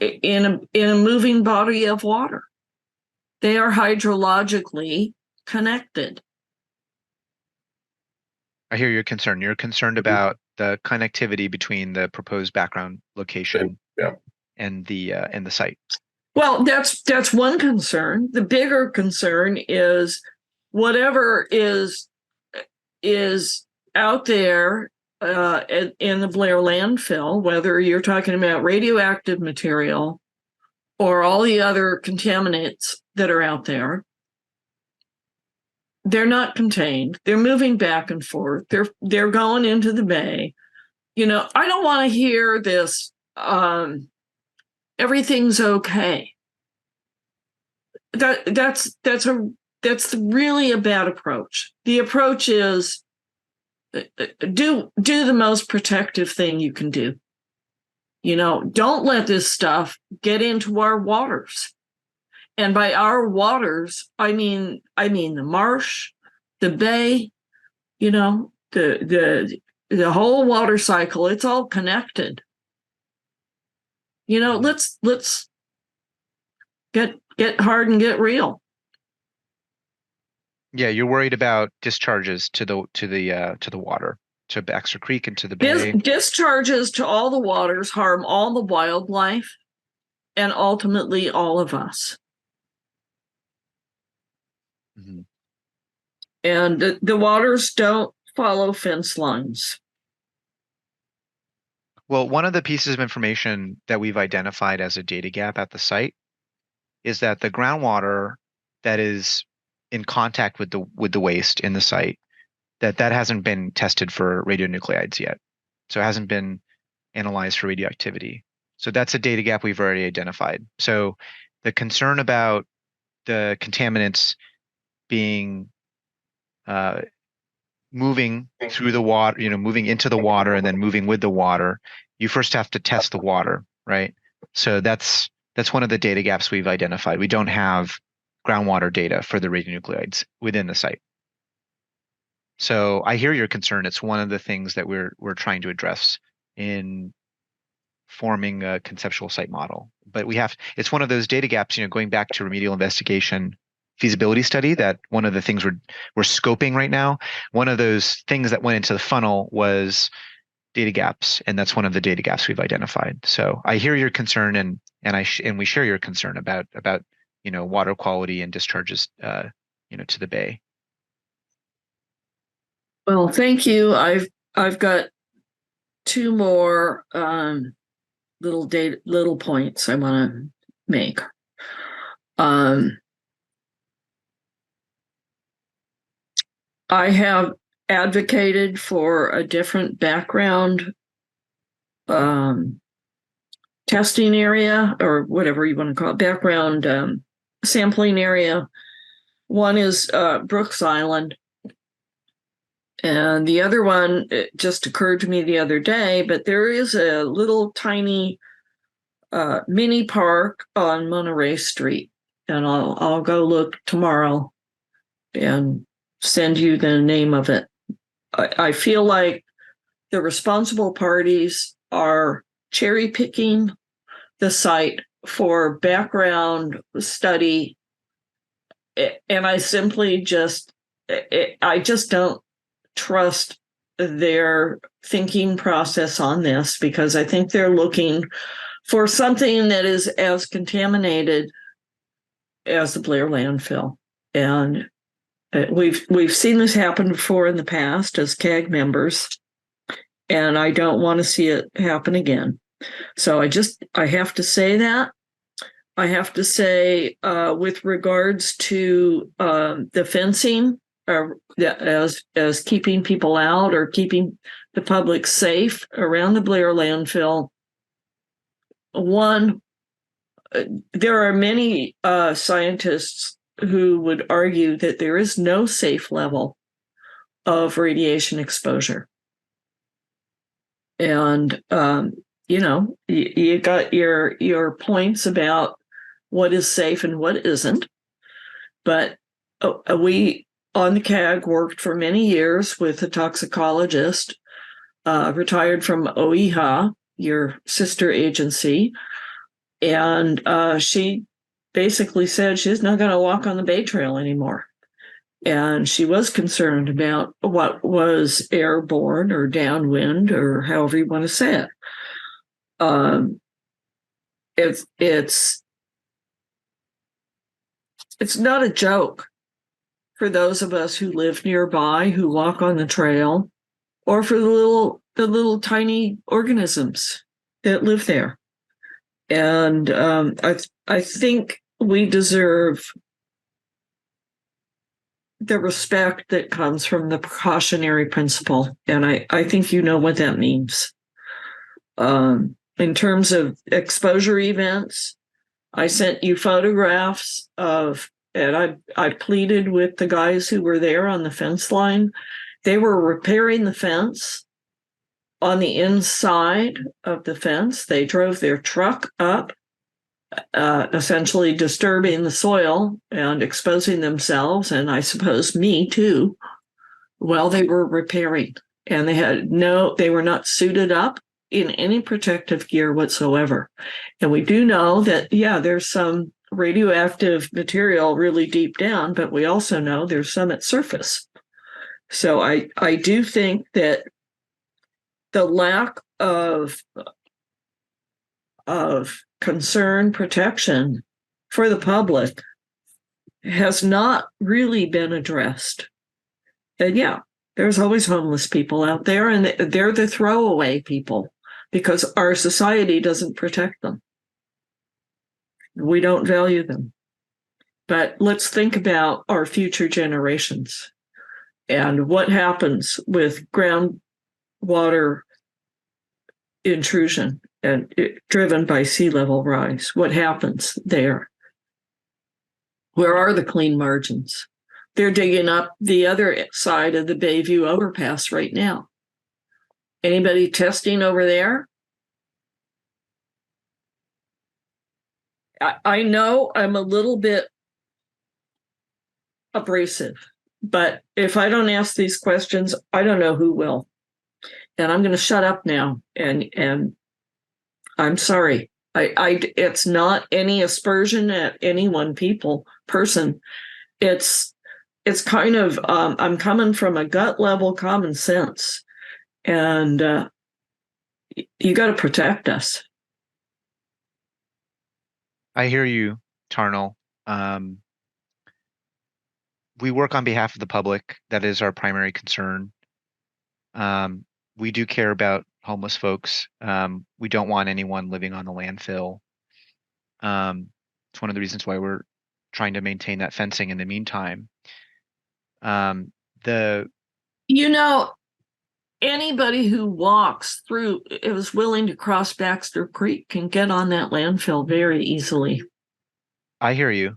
in a moving body of water. They are hydrologically connected. I hear your concern. You're concerned about the connectivity between the proposed background location and the site. Well, that's one concern. The bigger concern is whatever is out there in the Blair landfill, whether you're talking about radioactive material or all the other contaminants that are out there. They're not contained. They're moving back and forth. They're going into the bay. You know, I don't want to hear this. Everything's okay. That's really a bad approach. The approach is do the most protective thing you can do. You know, don't let this stuff get into our waters. And by our waters, I mean the marsh, the bay, you know, the whole water cycle. It's all connected. You know, let's get hard and get real. Yeah, you're worried about discharges to the water, to Baxter Creek and to the bay. Discharges to all the waters harm all the wildlife and ultimately all of us. Mm-hmm. And the waters don't follow fence lines. Well, one of the pieces of information that we've identified as a data gap at the site is that the groundwater that is in contact with the waste in the site, that hasn't been tested for radionuclides yet. So it hasn't been analyzed for radioactivity. So that's a data gap we've already identified. So the concern about the contaminants being moving through the water, you know, moving into the water and then moving with the water, you first have to test the water, right? So that's one of the data gaps we've identified. We don't have groundwater data for the radionuclides within the site. So I hear your concern. It's one of the things that we're trying to address in forming a conceptual site model. But it's one of those data gaps, you know, going back to remedial investigation feasibility study, that one of the things we're scoping right now, one of those things that went into the funnel was data gaps, and that's one of the data gaps we've identified. So I hear your concern, and we share your concern about you know, water quality and discharges you know, to the bay. Well, thank you. I've got two more little points I want to make. I have advocated for a different background testing area, or whatever you want to call it, background sampling area. One is Brooks Island, and the other one, it just occurred to me the other day, but there is a little tiny mini park on Monterey Street, and I'll go look tomorrow and send you the name of it. I feel like the responsible parties are cherry picking the site for background study, and I simply just don't trust their thinking process on this, because I think they're looking for something that is as contaminated as the Blair landfill. And we've seen this happen before in the past as CAG members, and I don't want to see it happen again. So I have to say that. I have to say, with regards to the fencing, as keeping people out or keeping the public safe around the Blair landfill, one, there are many scientists who would argue that there is no safe level of radiation exposure. And, you know, you got your points about what is safe and what isn't. But we on the CAG worked for many years with a toxicologist, retired from OEHA, your sister agency. And she basically said she's not going to walk on the Bay Trail anymore. And she was concerned about what was airborne or downwind or however you want to say it. It's not a joke for those of us who live nearby, who walk on the trail, or for the little tiny organisms that live there. And I think we deserve the respect that comes from the precautionary principle. And I think you know what that means. In terms of exposure events, I sent you photographs of, and I pleaded with the guys who were there on the fence line. They were repairing the fence on the inside of the fence. They drove their truck up, essentially disturbing the soil and exposing themselves, and I suppose me too, while they were repairing. And they were not suited up in any protective gear whatsoever. And we do know that, there's some radioactive material really deep down, but we also know there's some at surface. So I do think that the lack of concern, protection for the public has not really been addressed. And there's always homeless people out there, and they're the throwaway people because our society doesn't protect them. We don't value them. But let's think about our future generations and what happens with groundwater intrusion and driven by sea level rise. What happens there? Where are the clean margins? They're digging up the other side of the Bayview overpass right now. Anybody testing over there? I know I'm a little bit abrasive, but if I don't ask these questions, I don't know who will. And I'm going to shut up now. And I'm sorry. It's not any aspersion at any one person. It's kind of, I'm coming from a gut level common sense, and you got to protect us. I hear you, Tarnal. We work on behalf of the public. That is our primary concern. We do care about homeless folks. We don't want anyone living on the landfill. It's one of the reasons why we're trying to maintain that fencing in the meantime. Anybody who walks through, is willing to cross Baxter Creek, can get on that landfill very easily. I hear you.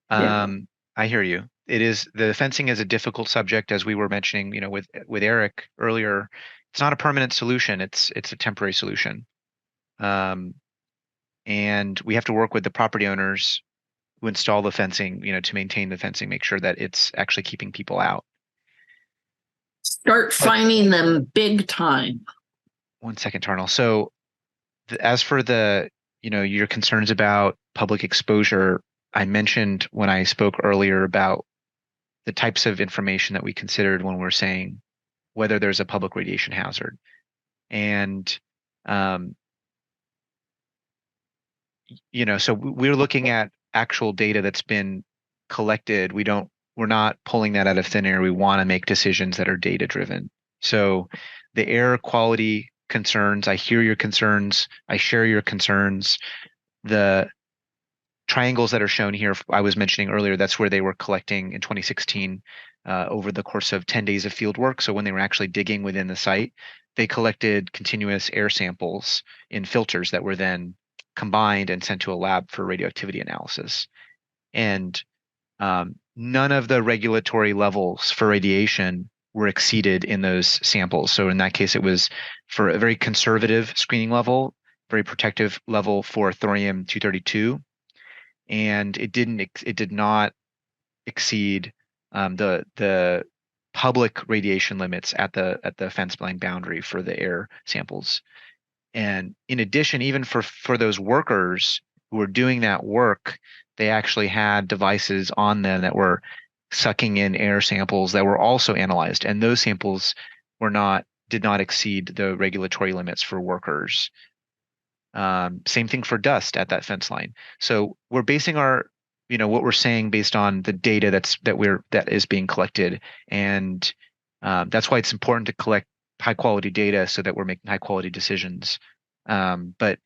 I hear you. The fencing is a difficult subject, as we were mentioning, with Eric earlier. It's not a permanent solution. It's a temporary solution. And we have to work with the property owners who install the fencing, to maintain the fencing, make sure that it's actually keeping people out. Start fining them big time. One second, Tarnal. So as for your concerns about public exposure, I mentioned when I spoke earlier about the types of information that we considered when we're saying whether there's a public radiation hazard. And, so we're looking at actual data that's been collected. We're not pulling that out of thin air. We want to make decisions that are data driven. So the air quality concerns, I hear your concerns. I share your concerns. The triangles that are shown here, I was mentioning earlier, that's where they were collecting in 2016 over the course of 10 days of field work. So when they were actually digging within the site, they collected continuous air samples in filters that were then combined and sent to a lab for radioactivity analysis. And none of the regulatory levels for radiation were exceeded in those samples. So in that case, it was for a very conservative screening level, very protective level for thorium-232. And it did not exceed the public radiation limits at the fence line boundary for the air samples. And in addition, even for those workers who were doing that work, they actually had devices on them that were sucking in air samples that were also analyzed, and those samples did not exceed the regulatory limits for workers. Same thing for dust at that fence line. So we're basing what we're saying based on the data that is being collected, and that's why it's important to collect high quality data so that we're making high quality decisions. But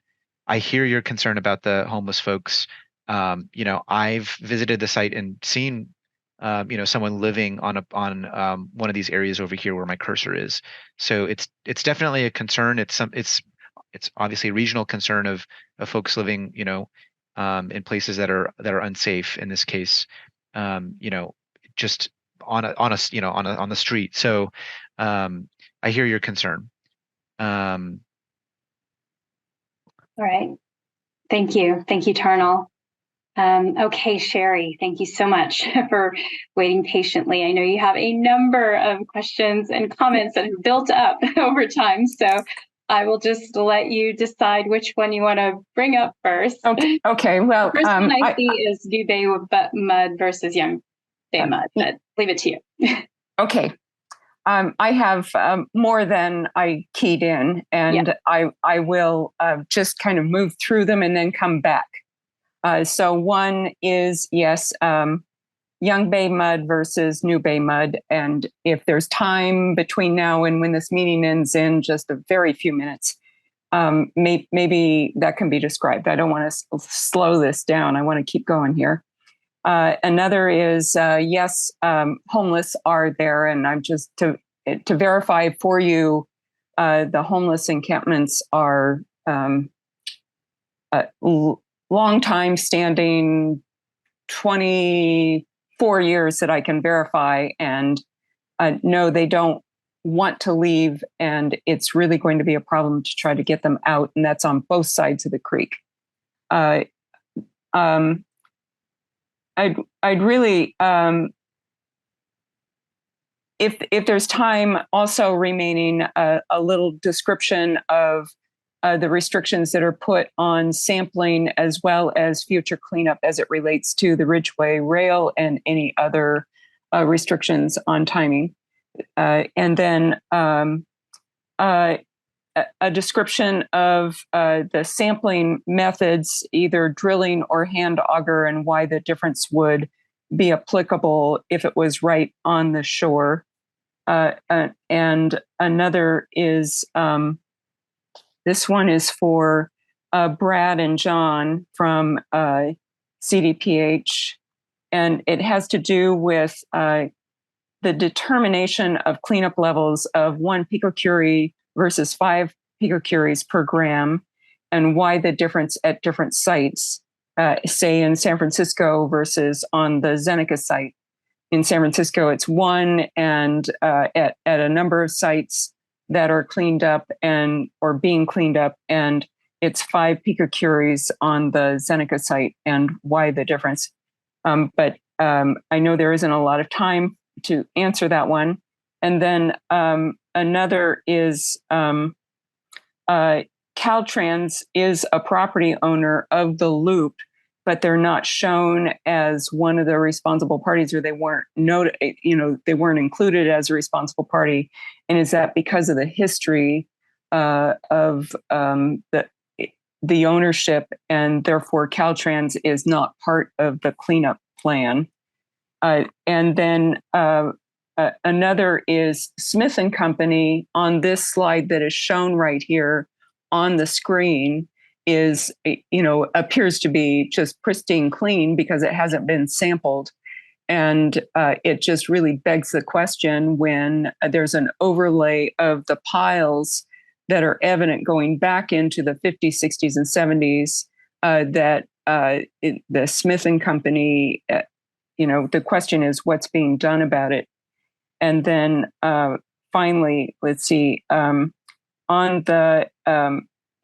I hear your concern about the homeless folks. I've visited the site and seen someone living on one of these areas over here where my cursor is. So it's definitely a concern. It's obviously a regional concern of folks living, in places that are unsafe. In this case, just on the street. So I hear your concern. All right. Thank you, Tarnal. Okay, Sherry, thank you so much for waiting patiently. I know you have a number of questions and comments that have built up over time, so I will just let you decide which one you want to bring up first. Okay. Well, the first one I see is New Bay mud versus Young Bay mud, but leave it to you. Okay. I have more than I keyed in, and I will just kind of move through them and then come back. So one is, yes, Young Bay mud versus New Bay mud. And if there's time between now and when this meeting ends in just a very few minutes, maybe that can be described. I don't want to slow this down. I want to keep going here. Another is, yes, homeless are there. And I'm just to verify for you, the homeless encampments are long time standing, 24 years that I can verify, and no, they don't want to leave, and it's really going to be a problem to try to get them out, and that's on both sides of the creek. I'd really, if there's time also remaining, a little description of the restrictions that are put on sampling as well as future cleanup as it relates to the Ridgeway rail and any other restrictions on timing. And then a description of the sampling methods, either drilling or hand auger, and why the difference would be applicable if it was right on the shore. And another is, this one is for Brad and John from CDPH, and it has to do with the determination of cleanup levels of 1 picocurie versus 5 picocuries per gram, and why the difference at different sites, say in San Francisco versus on the Zeneca site. In San Francisco, it's 1, and at a number of sites that are cleaned up or being cleaned up, and it's 5 picocuries on the Zeneca site, and why the difference. But I know there isn't a lot of time to answer that one. And then another is Caltrans is a property owner of the loop, but they're not shown as one of the responsible parties, or they weren't they weren't included as a responsible party. And is that because of the history of the ownership, and therefore Caltrans is not part of the cleanup plan? And then another is Smith and Company. On this slide that is shown right here on the screen is, appears to be just pristine clean because it hasn't been sampled. And it just really begs the question when there's an overlay of the piles that are evident going back into the 50s, 60s, and 70s, that the Smith and Company, the question is what's being done about it. And then finally, let's see, on the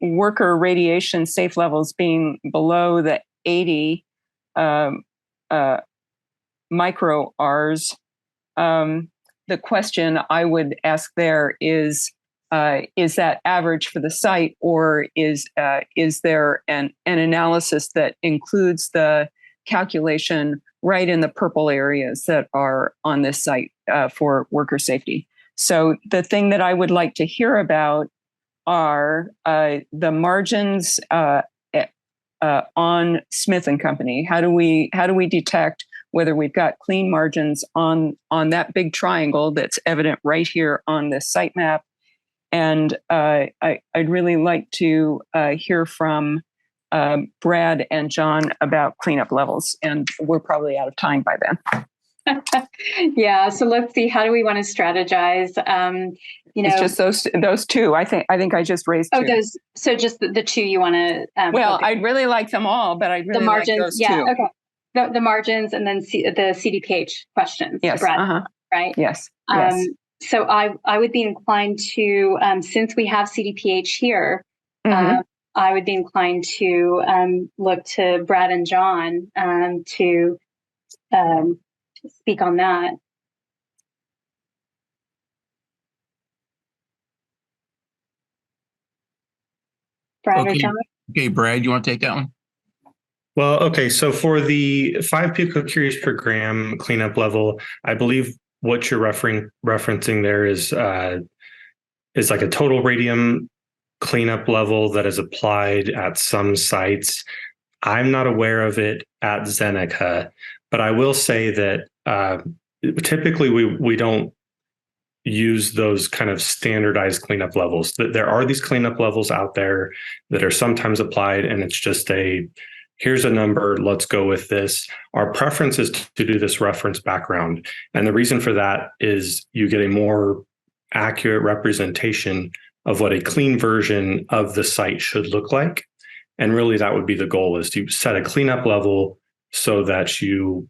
worker radiation safe levels being below the 80 micro Rs, the question I would ask there is that average for the site, or is there an analysis that includes the calculation right in the purple areas that are on this site for worker safety. So the thing that I would like to hear about are the margins on Smith and Company. How do we detect whether we've got clean margins on that big triangle that's evident right here on this site map? And I'd really like to hear from Brad and John about cleanup levels. And we're probably out of time by then. Yeah, so let's see. How do we want to strategize? It's just those two. I think I just raised two. Oh, those. So just the two you want to. Well, I'd really like them all, but I'd really the margins, like those yeah, two. Okay. The margins and then the CDPH questions. Yes. Brad, right. Yes. Yes. So I would be inclined to, since we have CDPH here, I would be inclined to look to Brad and John to speak on that. Brad or John? Okay, Brad, you want to take that one? Well, okay. So for the 5 picocuries per gram cleanup level, I believe what you're referencing there is like a total radium cleanup level that is applied at some sites. I'm not aware of it at Zeneca, but I will say that typically we don't use those kind of standardized cleanup levels. There are these cleanup levels out there that are sometimes applied, and it's just here's a number, let's go with this. Our preference is to do this reference background. And the reason for that is you get a more accurate representation of what a clean version of the site should look like. And really that would be the goal, is to set a cleanup level so that you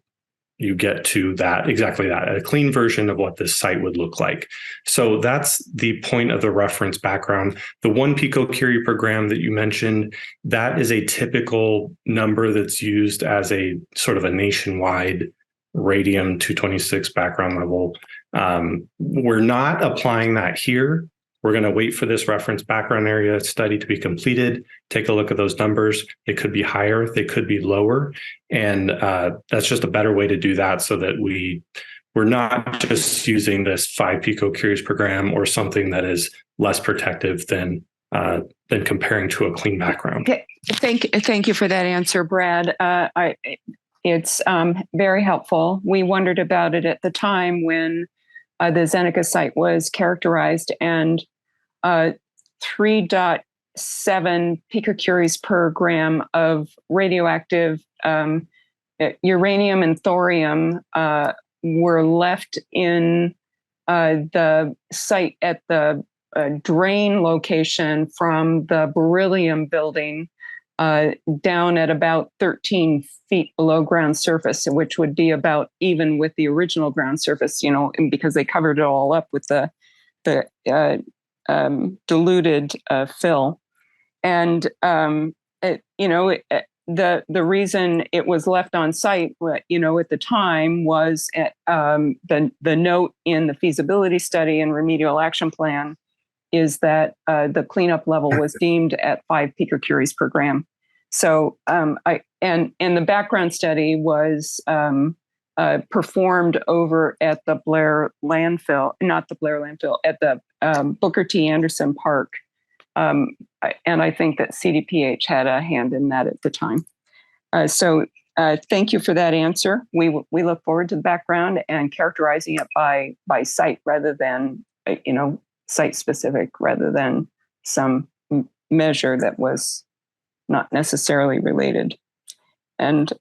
get to that, exactly that, a clean version of what this site would look like. So that's the point of the reference background. The 1 picocurie per gram that you mentioned, that is a typical number that's used as a sort of a nationwide radium-226 background level. We're not applying that here. We're going to wait for this reference background area study to be completed, take a look at those numbers. They could be higher, they could be lower. And that's just a better way to do that, so that we're not just using this 5 picocuries per gram or something that is less protective than comparing to a clean background. Okay. Thank you for that answer, Brad. It's very helpful. We wondered about it at the time when the Zeneca site was characterized, and 3.7 picocuries per gram of radioactive uranium and thorium were left in the site at the drain location from the beryllium building down at about 13 feet below ground surface, which would be about even with the original ground surface, because they covered it all up with the diluted fill. And, the reason it was left on site, at the time was the note in the feasibility study and remedial action plan is that the cleanup level was deemed at 5 picocuries per gram. So, and the background study was performed over at the Blair Landfill, not the Blair Landfill, at the Booker T. Anderson Park. And I think that CDPH had a hand in that at the time. So thank you for that answer. We look forward to the background and characterizing it by site rather than, site specific, rather than some measure that was not necessarily related. And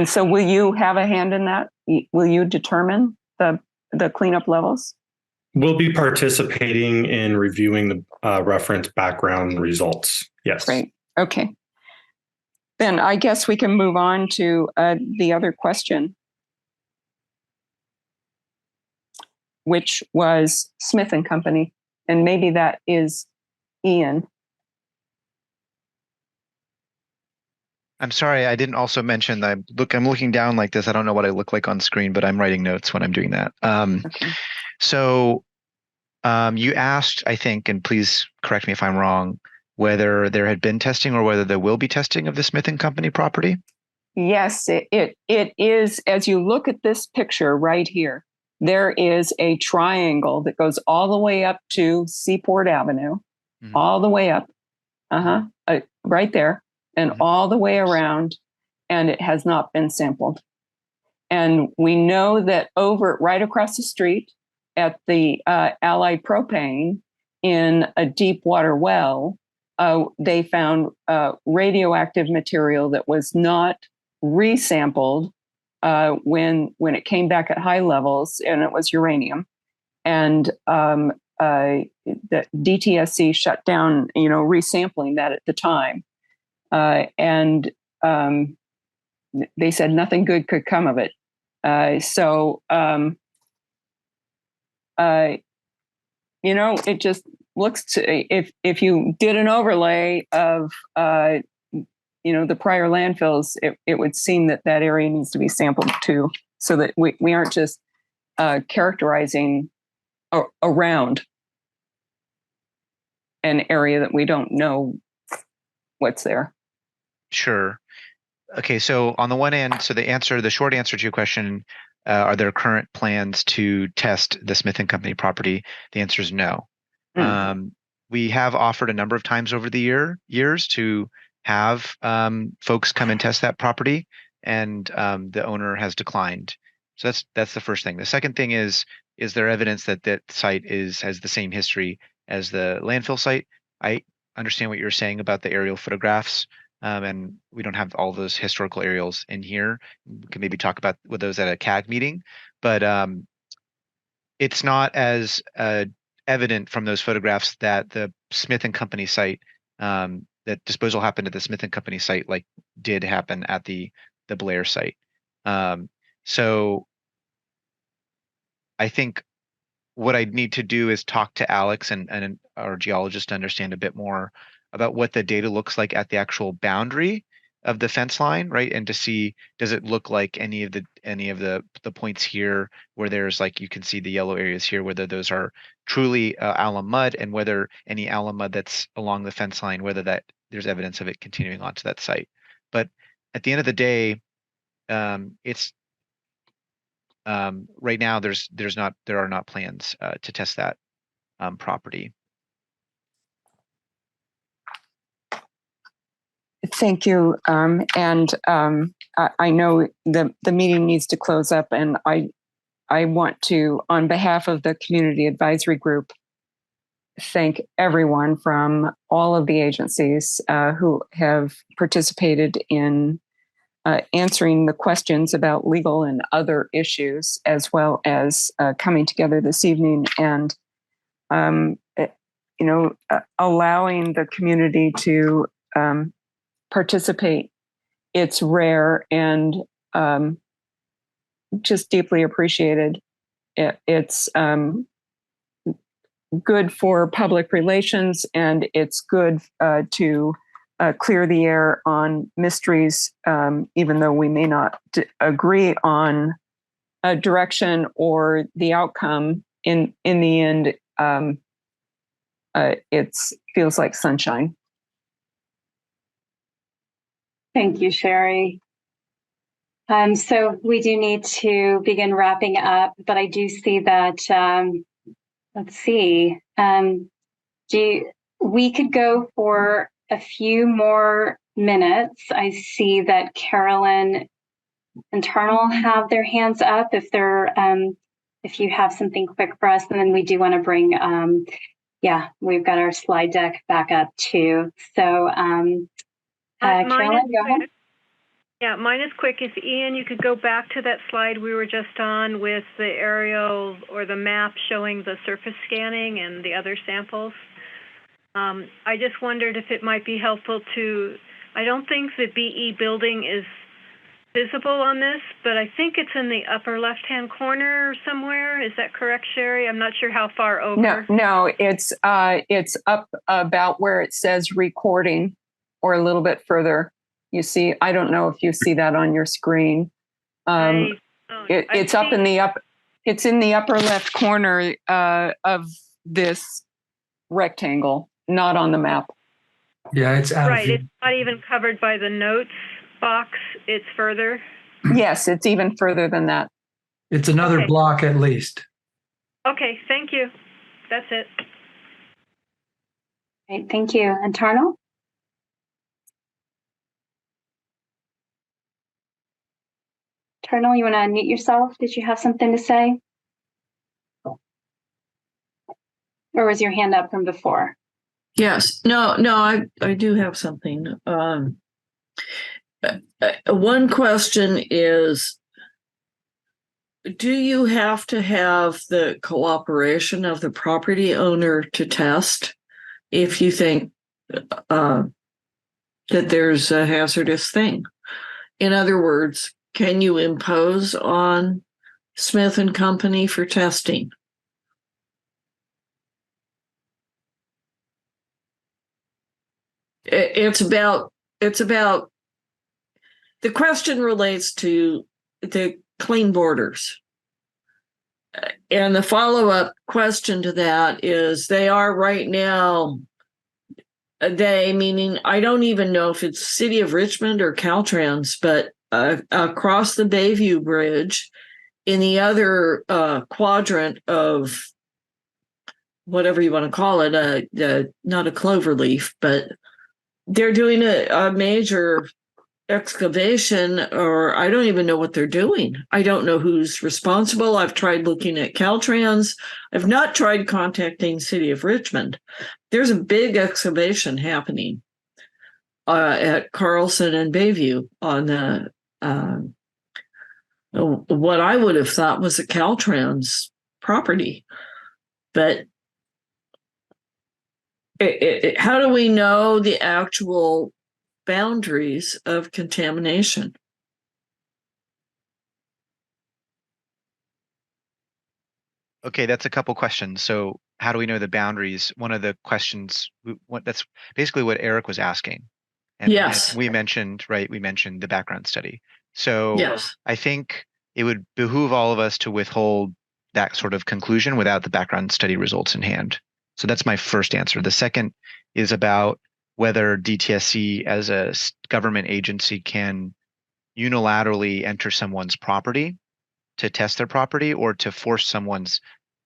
so will you have a hand in that? Will you determine the cleanup levels? We'll be participating in reviewing the reference background results. Yes. Great. Okay. Then I guess we can move on to the other question, which was Smith and Company. And maybe that is Ian. I'm sorry, I didn't also mention that I'm looking down like this. I don't know what I look like on screen, but I'm writing notes when I'm doing that. Okay. So you asked, I think, and please correct me if I'm wrong, whether there had been testing or whether there will be testing of the Smith and Company property? Yes, it is. As you look at this picture right here, there is a triangle that goes all the way up to Seaport Avenue, all the way up, right there, and all the way around, and it has not been sampled. And we know that right across the street at the Allied Propane in a deep water well, they found radioactive material that was not resampled when it came back at high levels, and it was uranium. And the DTSC shut down, resampling that at the time, and they said nothing good could come of it. It just looks to, if you did an overlay of the prior landfills, it would seem that area needs to be sampled too, so that we aren't just characterizing around an area that we don't know what's there. Sure. Okay, so on the one end, the short answer to your question, are there current plans to test the Smith and Company property? The answer is no. We have offered a number of times over the years to have folks come and test that property, and the owner has declined. So that's the first thing. The second thing is there evidence that that site has the same history as the landfill site? I understand what you're saying about the aerial photographs. And we don't have all those historical aerials in here. We can maybe talk about with those at a CAG meeting, but it's not as evident from those photographs that the Smith and Company site, that disposal happened at the Smith and Company site, like did happen at the Blair site. So I think what I need to do is talk to Alex and our geologist to understand a bit more about what the data looks like at the actual boundary of the fence line, right? And to see, does it look like any of the points here where there's, like, you can see the yellow areas here, whether those are truly alum mud, and whether any alum mud that's along the fence line, whether that there's evidence of it continuing onto that site. But at the end of the day, it's right now there are not plans to test that property. Thank you. I know the meeting needs to close up, and I want to, on behalf of the community advisory group, thank everyone from all of the agencies who have participated in answering the questions about legal and other issues, as well as coming together this evening and allowing the community to participate. It's rare and just deeply appreciated. It's good for public relations, and it's good to clear the air on mysteries, even though we may not agree on a direction or the outcome. In the end, it feels like sunshine. Thank you, Sherry. So we do need to begin wrapping up, but I do see that, let's see, we could go for a few more minutes. I see that Carolyn Internal have their hands up if you have something quick for us, and then we do want to bring, we've got our slide deck back up too. So, Carolyn, go ahead. Yeah, mine is quick. If Ian, you could go back to that slide we were just on with the aerial or the map showing the surface scanning and the other samples. I just wondered if it might be helpful I don't think the BE building is visible on this, but I think it's in the upper left-hand corner somewhere. Is that correct, Sherry? I'm not sure how far over. No, it's up about where it says recording, or a little bit further. You see, I don't know if you see that on your screen. It's in the upper left corner of this rectangle, not on the map. Yeah, it's out of Right, view. it's not even covered by the notes box. It's further. Yes, it's even further than that. It's another Okay. block at least. Okay, thank you. That's it. Great, thank you. And Tarnal? Tarnal, you want to unmute yourself? Did you have something to say? Or was your hand up from before? Yes. No, I do have something. One question is, do you have to have the cooperation of the property owner to test if you think that there's a hazardous thing? In other words, can you impose on Smith and Company for testing? It's about the question relates to the clean borders. And the follow-up question to that is, they are right now, they meaning, I don't even know if it's City of Richmond or Caltrans, but across the Bayview Bridge in the other quadrant of whatever you want to call it, not a clover leaf, but they're doing a major excavation, or I don't even know what they're doing. I don't know who's responsible. I've tried looking at Caltrans. I've not tried contacting City of Richmond. There's a big excavation happening at Carlson and Bayview on the what I would have thought was a Caltrans property. But how do we know the actual boundaries of contamination? Okay, that's a couple questions. So how do we know the boundaries? One of the questions, that's basically what Eric was asking. And yes. we mentioned the background study. So yes. I think it would behoove all of us to withhold that sort of conclusion without the background study results in hand. So that's my first answer. The second is about whether DTSC as a government agency can unilaterally enter someone's property to test their property, or to force someone's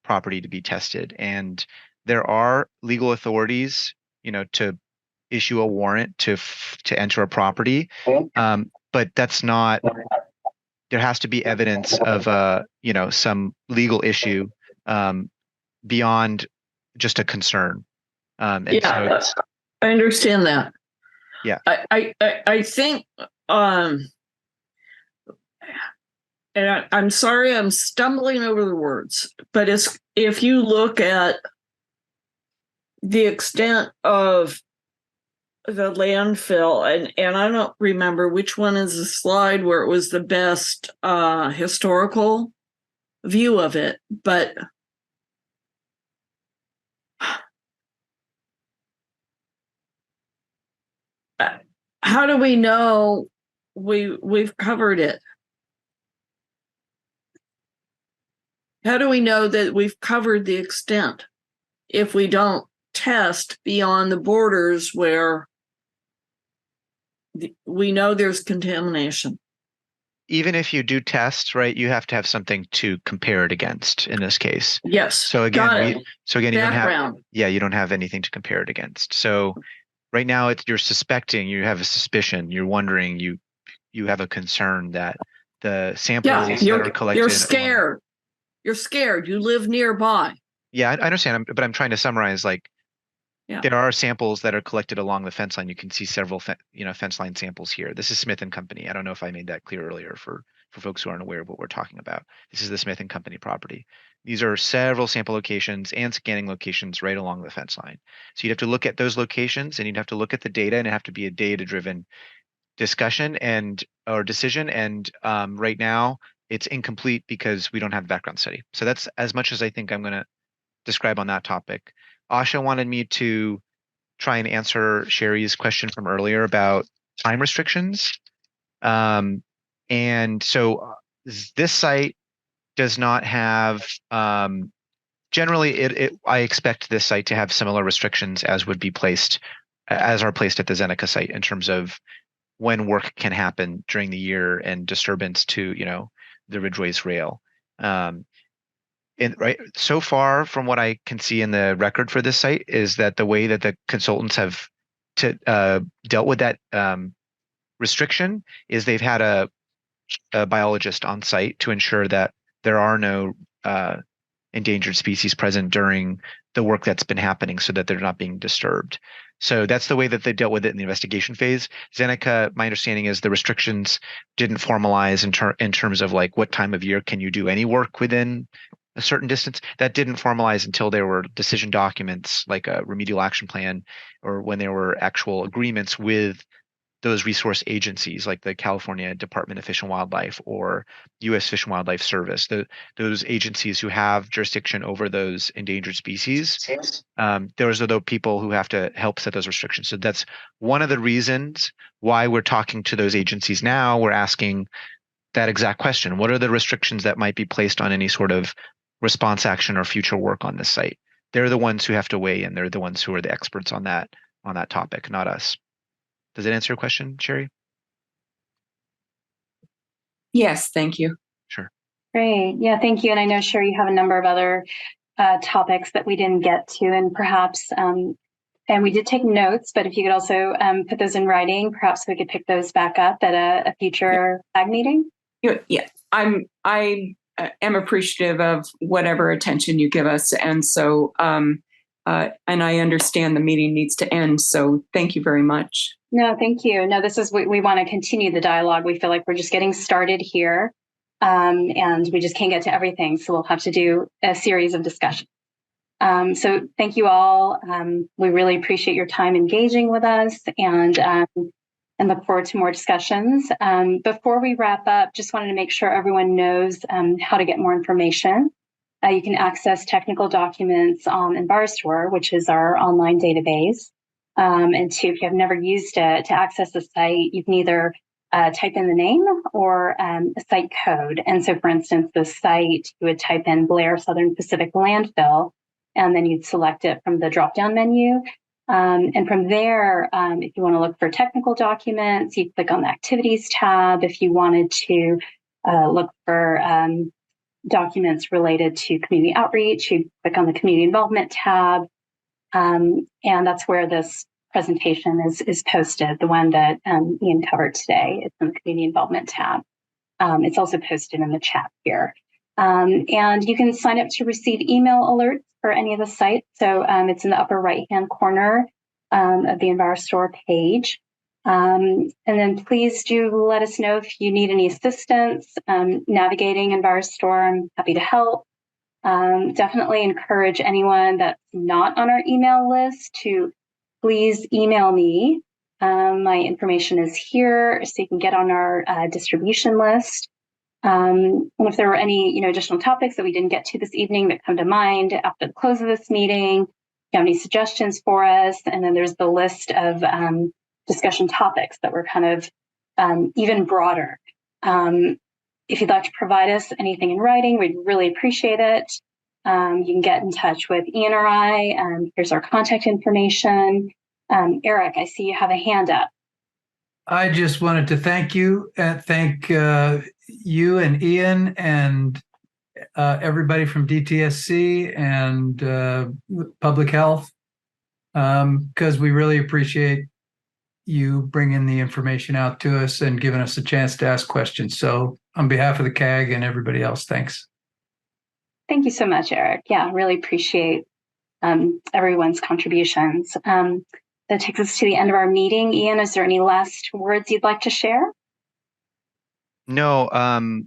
property to be tested. And there are legal authorities, to issue a warrant to enter a property. But that's not, there has to be evidence of some legal issue beyond just a concern. I understand that. Yeah. I think and I'm sorry, I'm stumbling over the words, but if you look at the extent of the landfill, and I don't remember which one is the slide where it was the best historical view of it, but how do we know we've covered it? How do we know that we've covered the extent if we don't test beyond the borders where we know there's contamination? Even if you do test, right, you have to have something to compare it against in this case. Yes. So again, you don't have anything to compare it against. So right now you're suspecting, you have a suspicion, you're wondering, you have a concern that the samples that are collected. You're scared. You're scared. You live nearby. Yeah, I understand, but I'm trying to summarize. There are samples that are collected along the fence line. You can see several, fence line samples here. This is Smith and Company. I don't know if I made that clear earlier for folks who aren't aware of what we're talking about. This is the Smith and Company property. These are several sample locations and scanning locations right along the fence line. So you'd have to look at those locations, and you'd have to look at the data, and it have to be a data-driven discussion or decision. And right now, it's incomplete because we don't have the background study. So that's as much as I think I'm going to describe on that topic. Asha wanted me to try and answer Sherry's question from earlier about time restrictions. And so this site does not have, generally I expect this site to have similar restrictions as would be placed as are placed at the Zeneca site in terms of when work can happen during the year and disturbance to, the Ridgeways rail. Right, so far from what I can see in the record for this site is that the way that the consultants have dealt with that restriction is they've had a biologist on site to ensure that there are no endangered species present during the work that's been happening so that they're not being disturbed. So that's the way that they dealt with it in the investigation phase. Zeneca, my understanding is the restrictions didn't formalize in terms of like what time of year can you do any work within a certain distance. That didn't formalize until there were decision documents like a remedial action plan, or when there were actual agreements with those resource agencies like the California Department of Fish and Wildlife or U.S. Fish and Wildlife Service, those agencies who have jurisdiction over those endangered species. Those are the people who have to help set those restrictions. So that's one of the reasons why we're talking to those agencies now. We're asking that exact question. What are the restrictions that might be placed on any sort of response action or future work on this site? They're the ones who have to weigh in. They're the ones who are the experts on that topic, not us. Does that answer your question, Sherry? Yes, thank you. Sure. Great. Yeah, thank you. And I know, Sherry, you have a number of other topics that we didn't get to, and perhaps, and we did take notes, but if you could also put those in writing, perhaps we could pick those back up at a future ag meeting. Yeah, I am appreciative of whatever attention you give us. And so, and I understand the meeting needs to end. So thank you very much. No, thank you. No, this is, we want to continue the dialogue. We feel like we're just getting started here, and we just can't get to everything. So we'll have to do a series of discussions. So thank you all. We really appreciate your time engaging with us, and look forward to more discussions. Before we wrap up, just wanted to make sure everyone knows how to get more information. You can access technical documents on EnviroStore, which is our online database. And two, if you have never used it, to access the site, you can either type in the name or a site code. And so, for instance, the site, you would type in Blair Southern Pacific Landfill, and then you'd select it from the drop-down menu. And from there, if you want to look for technical documents, you click on the Activities tab. If you wanted to look for documents related to community outreach, you click on the Community Involvement tab. And that's where this presentation is posted, the one that Ian covered today. It's in the Community Involvement tab. It's also posted in the chat here. And you can sign up to receive email alerts for any of the sites. So it's in the upper right-hand corner of the EnviroStore page. And then please do let us know if you need any assistance navigating EnviroStore. I'm happy to help. Definitely encourage anyone that's not on our email list to please email me. My information is here, so you can get on our distribution list. And if there were any, additional topics that we didn't get to this evening that come to mind after the close of this meeting, if you have any suggestions for us, and then there's the list of discussion topics that were kind of even broader. If you'd like to provide us anything in writing, we'd really appreciate it. You can get in touch with Ian or I. Here's our contact information. Eric, I see you have a hand up. I just wanted to thank you and thank you and Ian and everybody from DTSC and Public Health, because we really appreciate you bringing the information out to us and giving us a chance to ask questions. So on behalf of the CAG and everybody else, thanks. Thank you so much, Eric. Yeah, really appreciate everyone's contributions. That takes us to the end of our meeting. Ian, is there any last words you'd like to share? No.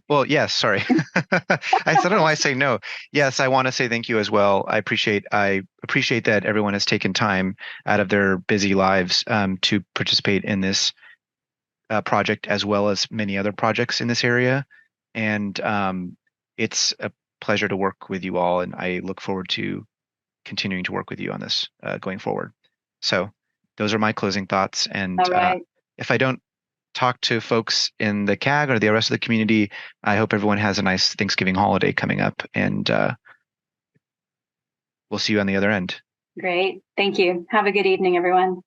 Well, yes, sorry. I don't know why I say no. Yes, I want to say thank you as well. I appreciate that everyone has taken time out of their busy lives to participate in this project, as well as many other projects in this area. And it's a pleasure to work with you all, and I look forward to continuing to work with you on this going forward. So those are my closing thoughts. And if I don't talk to folks in the CAG or the rest of the community, I hope everyone has a nice Thanksgiving holiday coming up, and we'll see you on the other end. Great. Thank you. Have a good evening, everyone.